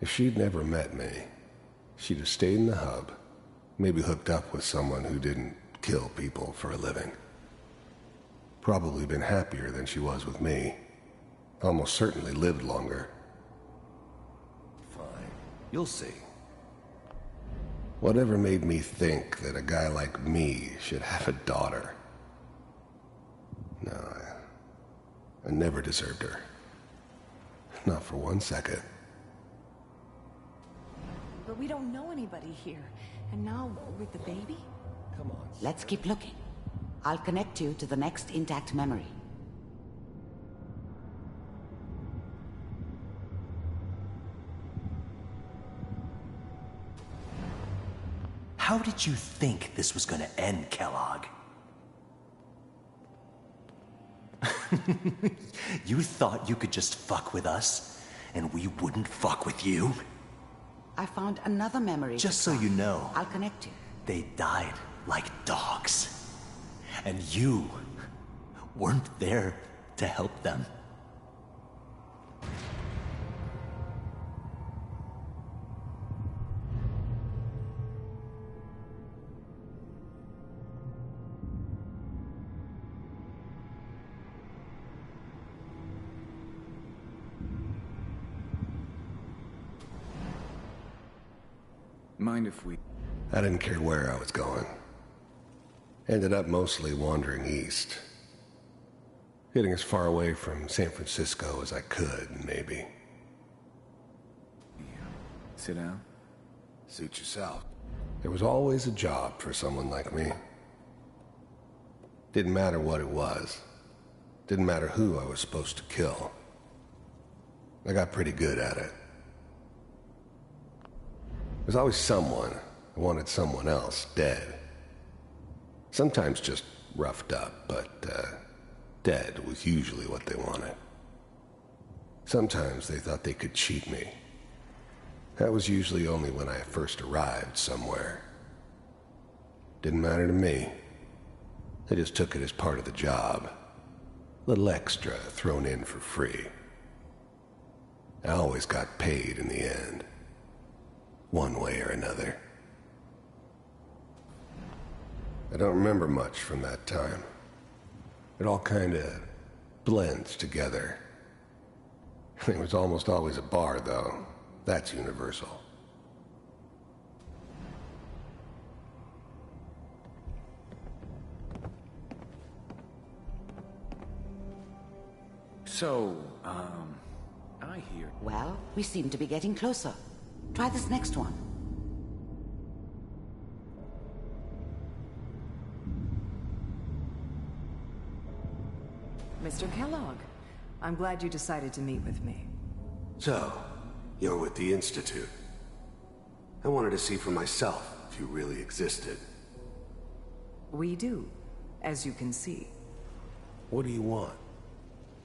If she'd never met me, she'd have stayed in the hub, maybe hooked up with someone who didn't kill people for a living. Probably been happier than she was with me. Almost certainly lived longer. Fine. You'll see. Whatever made me think that a guy like me should have a daughter? No, I never deserved her. Not for 1 second. But we don't know anybody here. And now, with the baby? Come on. Let's keep looking. I'll connect you to the next intact memory. How did you think this was gonna end, Kellogg? You thought you could just fuck with us, and we wouldn't fuck with you? I found another memory. Just so you know, I'll connect you. they died like dogs. And you weren't there to help them. Mind if we... I didn't care where I was going. Ended up mostly wandering east. Getting as far away from San Francisco as I could, maybe. Sit down. Suit yourself. There was always a job for someone like me. Didn't matter what it was. Didn't matter who I was supposed to kill. I got pretty good at it. There's always someone who wanted someone else dead. Sometimes just roughed up, but dead was usually what they wanted. Sometimes they thought they could cheat me. That was usually only when I first arrived somewhere. Didn't matter to me. They just took it as part of the job. Little extra thrown in for free. I always got paid in the end. One way or another. I don't remember much from that time. It all kinda blends together. There was almost always a bar, though. That's universal. So, I hear... Well, we seem to be getting closer. Try this next one. Mr. Kellogg, I'm glad you decided to meet with me. So, you're with the Institute. I wanted to see for myself if you really existed. We do, as you can see. What do you want?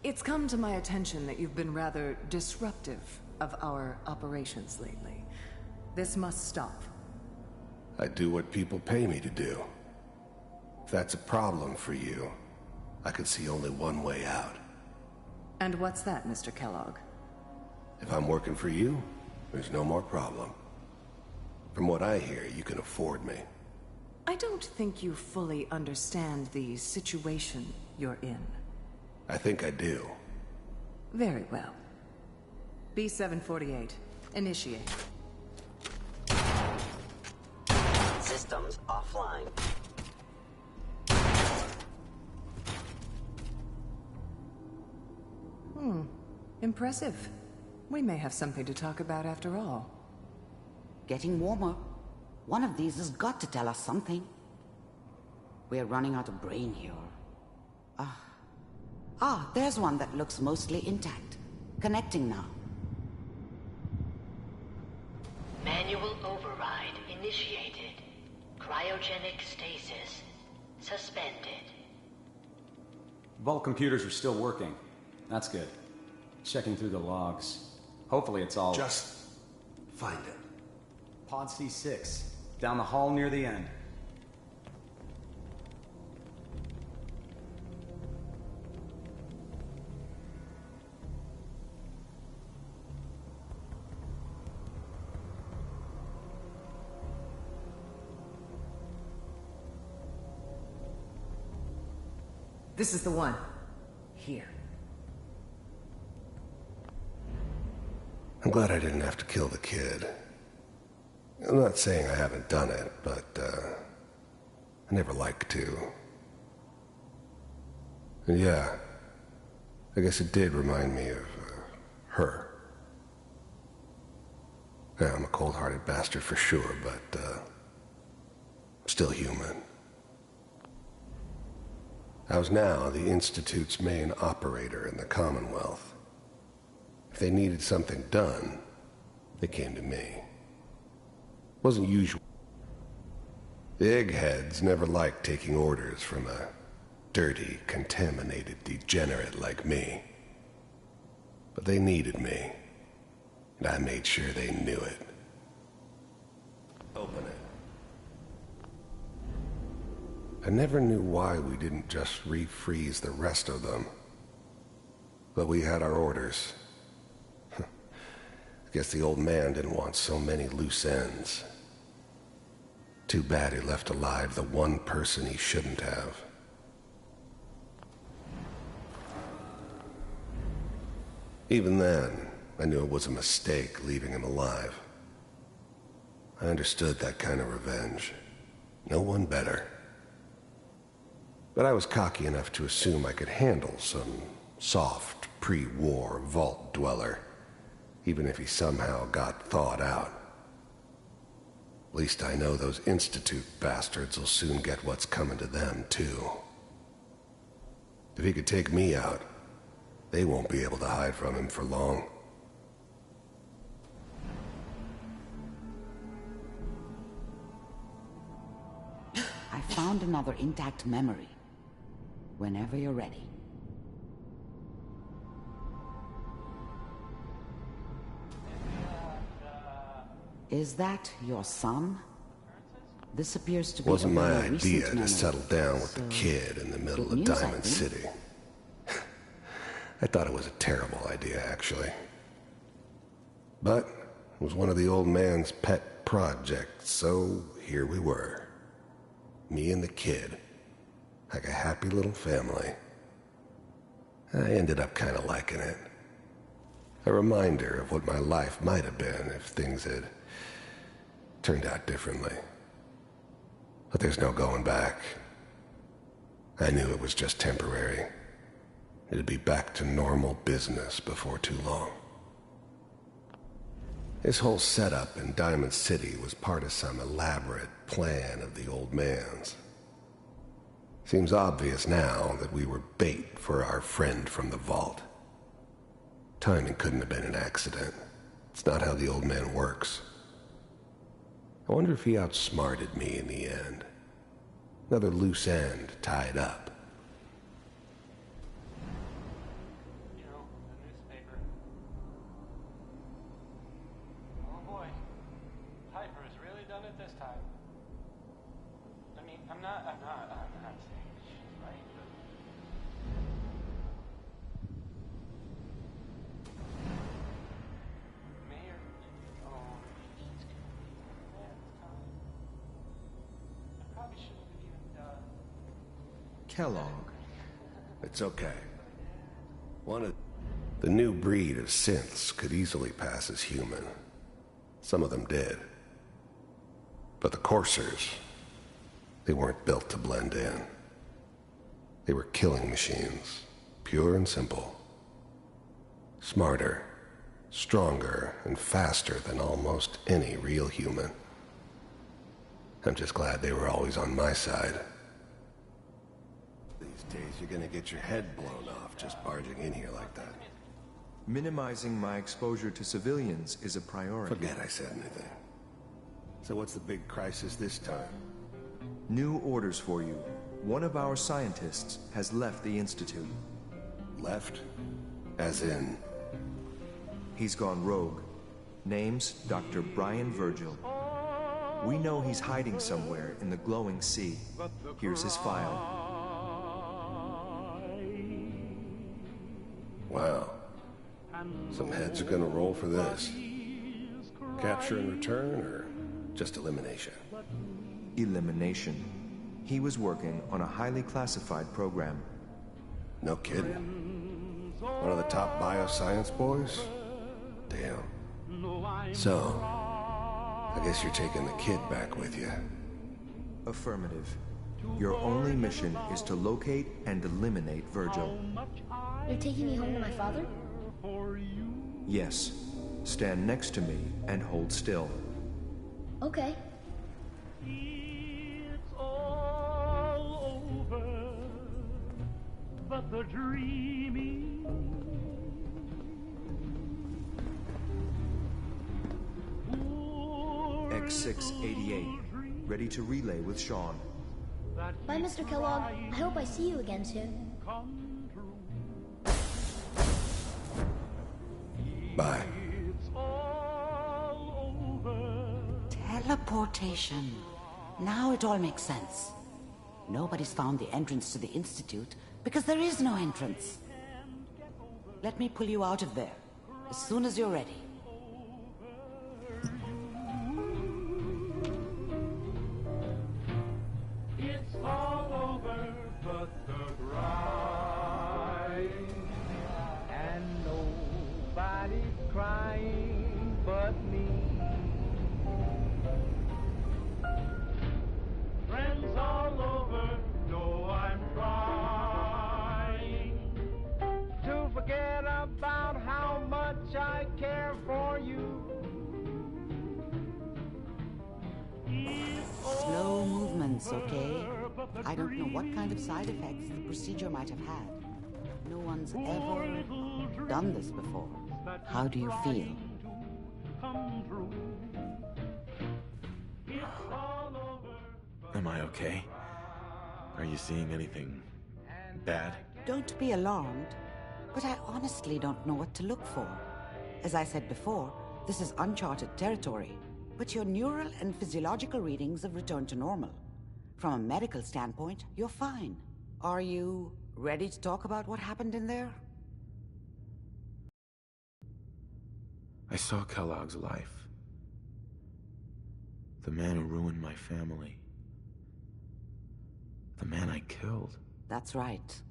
It's come to my attention that you've been rather disruptive of our operations lately. This must stop. I do what people pay me to do. If that's a problem for you, I could see only one way out. And what's that, Mr. Kellogg? If I'm working for you, there's no more problem. From what I hear, you can afford me. I don't think you fully understand the situation you're in. I think I do. Very well. B-748, initiate. Systems offline. Impressive. We may have something to talk about after all. Getting warmer. One of these has got to tell us something. We're running out of brain here. There's one that looks mostly intact. Connecting now. Manual override initiated. Cryogenic stasis suspended. Vault computers are still working. That's good. Checking through the logs. Hopefully it's all... Just find it. Pod C6. Down the hall near the end. This is the one. Here. I'm glad I didn't have to kill the kid. I'm not saying I haven't done it, but, I never liked to. And yeah, I guess it did remind me of, her. Yeah, I'm a cold-hearted bastard for sure, but, I'm still human. I was now the Institute's main operator in the Commonwealth. If they needed something done, they came to me. Wasn't usual. The eggheads never liked taking orders from a dirty, contaminated degenerate like me. But they needed me, and I made sure they knew it. Open it. I never knew why we didn't just refreeze the rest of them. but we had our orders. Guess the old man didn't want so many loose ends. Too bad he left alive the one person he shouldn't have. Even then, I knew it was a mistake leaving him alive. I understood that kind of revenge. No one better. But I was cocky enough to assume I could handle some soft, pre-war vault dweller, even if he somehow got thawed out. At least I know those Institute bastards will soon get what's coming to them, too. If he could take me out, they won't be able to hide from him for long. I found another intact memory. Whenever you're ready. Is that your son? This appears to be Wasn't my a very idea recent to memory. settle down with the kid in the middle good of news, I Diamond think. City. I thought it was a terrible idea, actually. But it was one of the old man's pet projects, so here we were. Me and the kid. Like a happy little family. I ended up kind of liking it. A reminder of what my life might have been if things had turned out differently. But there's no going back. I knew it was just temporary. It'd be back to normal business before too long. This whole setup in Diamond City was part of some elaborate plan of the old man's. Seems obvious now that we were bait for our friend from the vault. Timing couldn't have been an accident. It's not how the old man works. I wonder if he outsmarted me in the end. Another loose end tied up. Joe, the newspaper. Oh boy. Piper has really done it this time. I mean, I'm not saying she's right, but... Mayor... Oh, she's gonna be there this time. I probably shouldn't have even done... Kellogg. It's okay. The new breed of synths could easily pass as human. Some of them did. But the coursers, they weren't built to blend in. They were killing machines, pure and simple. Smarter, stronger, and faster than almost any real human. I'm just glad they were always on my side. These days you're gonna get your head blown off just barging in here like that. Minimizing my exposure to civilians is a priority. Forget I said anything. So what's the big crisis this time? New orders for you. One of our scientists has left the Institute. Left? As in? He's gone rogue. Name's Dr. Brian Virgil. We know he's hiding somewhere in the glowing sea. Here's his file. Wow. Some heads are gonna roll for this. Capture and return, or just elimination? Elimination. He was working on a highly classified program. No kidding. One of the top bioscience boys? Damn. So, I guess you're taking the kid back with you. Affirmative. Your only mission is to locate and eliminate Virgil. You're taking me home to my father? Yes. Stand next to me and hold still. Okay. It's all over, but the dreaming. X688. Ready to relay with Sean. Bye, Mr. Kellogg. I hope I see you again soon. Bye. Teleportation. Now it all makes sense. Nobody's found the entrance to the Institute because there is no entrance. Let me pull you out of there as soon as you're ready. It's all over but the bride, and nobody's crying but me. Friends all over know I'm trying to forget about how much I care for you. Slow movements, okay? I don't know what kind of side effects the procedure might have had. No one's ever done this before. How do you feel? Am I okay? Are you seeing anything bad? Don't be alarmed, but I honestly don't know what to look for. As I said before, this is uncharted territory, but your neural and physiological readings have returned to normal. From a medical standpoint, you're fine. Are you ready to talk about what happened in there? I saw Kellogg's life. The man who ruined my family. The man I killed. That's right.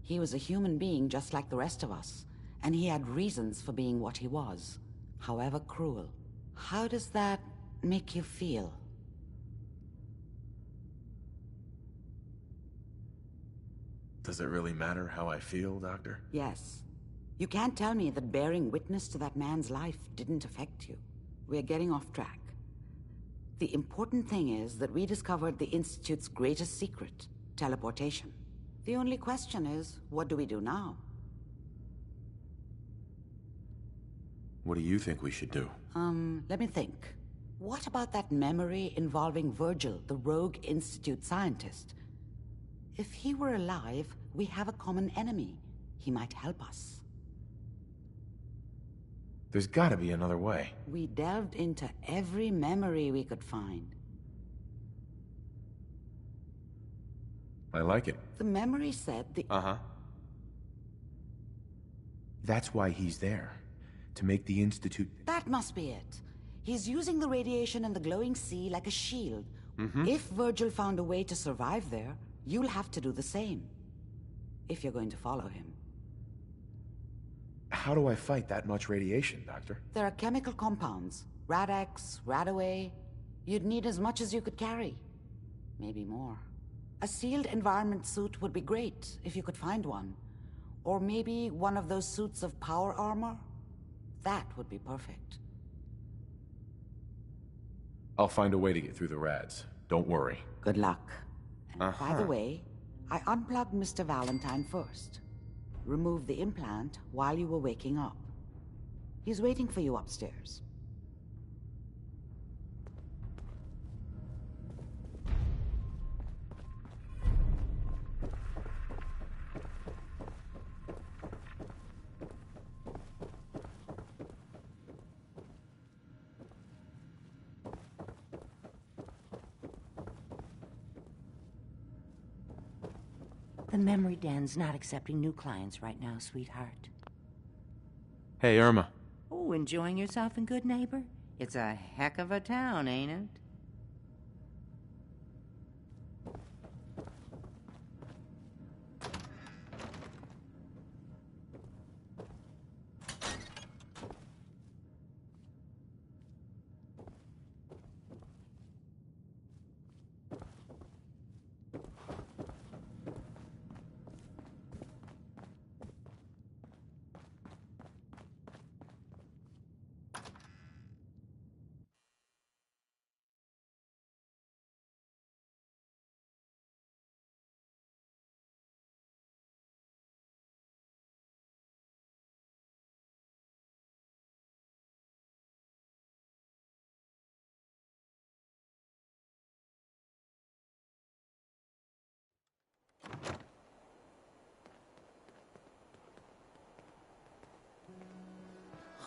He was a human being just like the rest of us, and he had reasons for being what he was, however cruel. How does that make you feel? Does it really matter how I feel, Doctor? Yes. You can't tell me that bearing witness to that man's life didn't affect you. We're getting off track. The important thing is that we discovered the Institute's greatest secret, teleportation. The only question is, what do we do now? What do you think we should do? Let me think. What about that memory involving Virgil, the rogue Institute scientist? If he were alive, we have a common enemy. He might help us. There's gotta be another way. We delved into every memory we could find. I like it. The memory said the... Uh-huh. That's why he's there. To make the Institute... That must be it. He's using the radiation and the glowing sea like a shield. If Virgil found a way to survive there, you'll have to do the same. If you're going to follow him. How do I fight that much radiation, Doctor? There are chemical compounds. Rad-X, Radaway. You'd need as much as you could carry. Maybe more. A sealed environment suit would be great, if you could find one. Or maybe one of those suits of power armor? That would be perfect. I'll find a way to get through the rads. Don't worry. Good luck. And by the way, I unplugged Mr. Valentine first. Removed the implant while you were waking up. He's waiting for you upstairs. The memory den's not accepting new clients right now, sweetheart. Hey, Irma. Oh, enjoying yourself in Good Neighbor? It's a heck of a town, ain't it?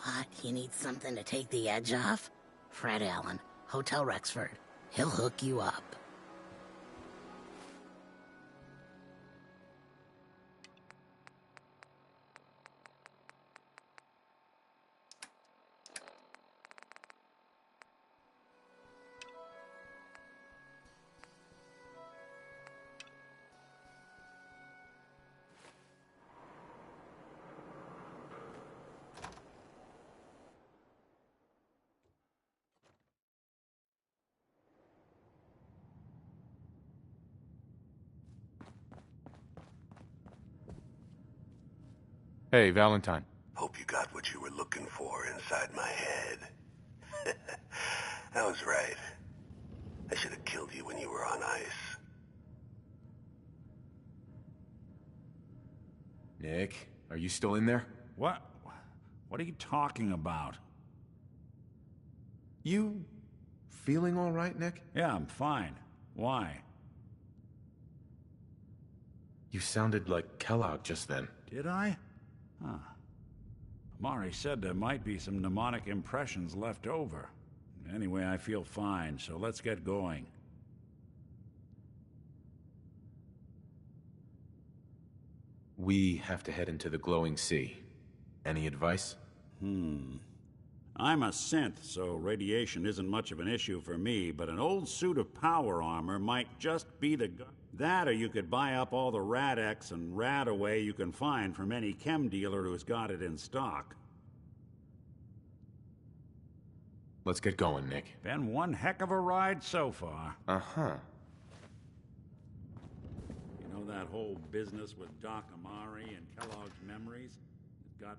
What? You need something to take the edge off? Fred Allen, Hotel Rexford. He'll hook you up. Hey, Valentine. Hope you got what you were looking for inside my head. I was right. I should have killed you when you were on ice. Nick, are you still in there? What? What are you talking about? You feeling all right, Nick? Yeah, I'm fine. Why? You sounded like Kellogg just then. Did I? Huh. Amari said there might be some mnemonic impressions left over. Anyway, I feel fine, so let's get going. We have to head into the glowing sea. Any advice? I'm a synth, so radiation isn't much of an issue for me, but an old suit of power armor might just be the that, or you could buy up all the Rad-X and Rad-Away you can find from any chem dealer who's got it in stock. Let's get going, Nick. Been one heck of a ride so far. Uh-huh. You know that whole business with Doc Amari and Kellogg's memories? It got...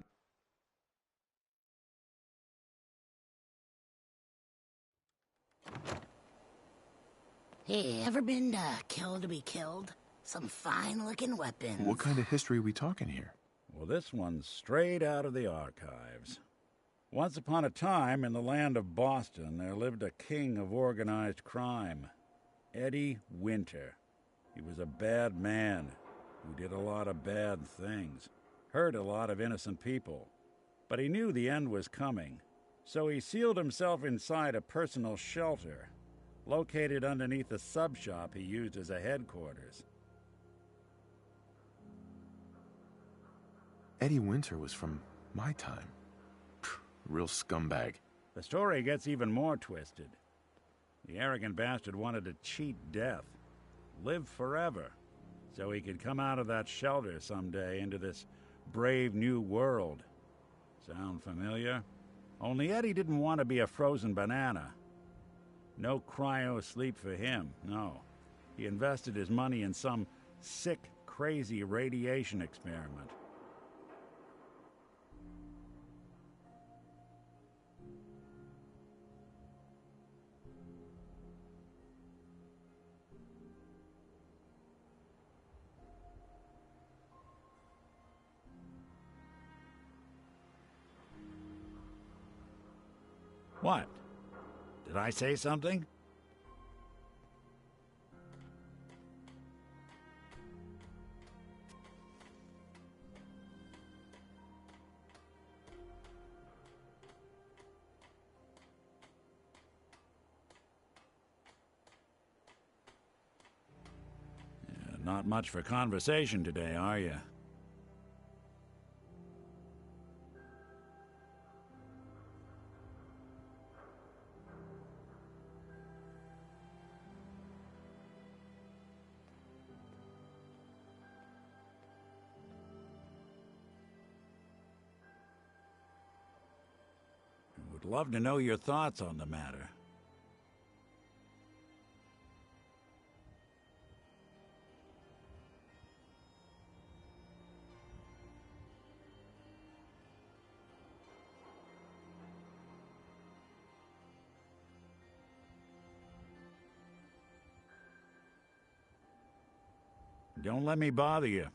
Hey, ever been killed to be killed? Some fine-looking weapons. What kind of history are we talking here? Well, this one's straight out of the archives. Once upon a time, in the land of Boston, there lived a king of organized crime, Eddie Winter. He was a bad man who did a lot of bad things, hurt a lot of innocent people. But he knew the end was coming, so he sealed himself inside a personal shelter, located underneath a sub-shop he used as a headquarters. Eddie Winter was from my time. Real scumbag. The story gets even more twisted. The arrogant bastard wanted to cheat death, live forever, so he could come out of that shelter someday into this brave new world. Sound familiar? Only Eddie didn't want to be a frozen banana. No cryo sleep for him, no. He invested his money in some sick, crazy radiation experiment. What? Did I say something? Yeah, not much for conversation today, are you? Would love to know your thoughts on the matter. Don't let me bother you.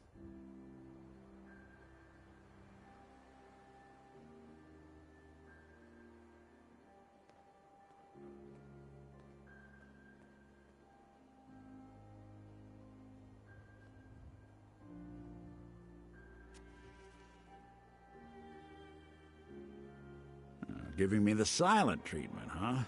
Giving me the silent treatment, huh?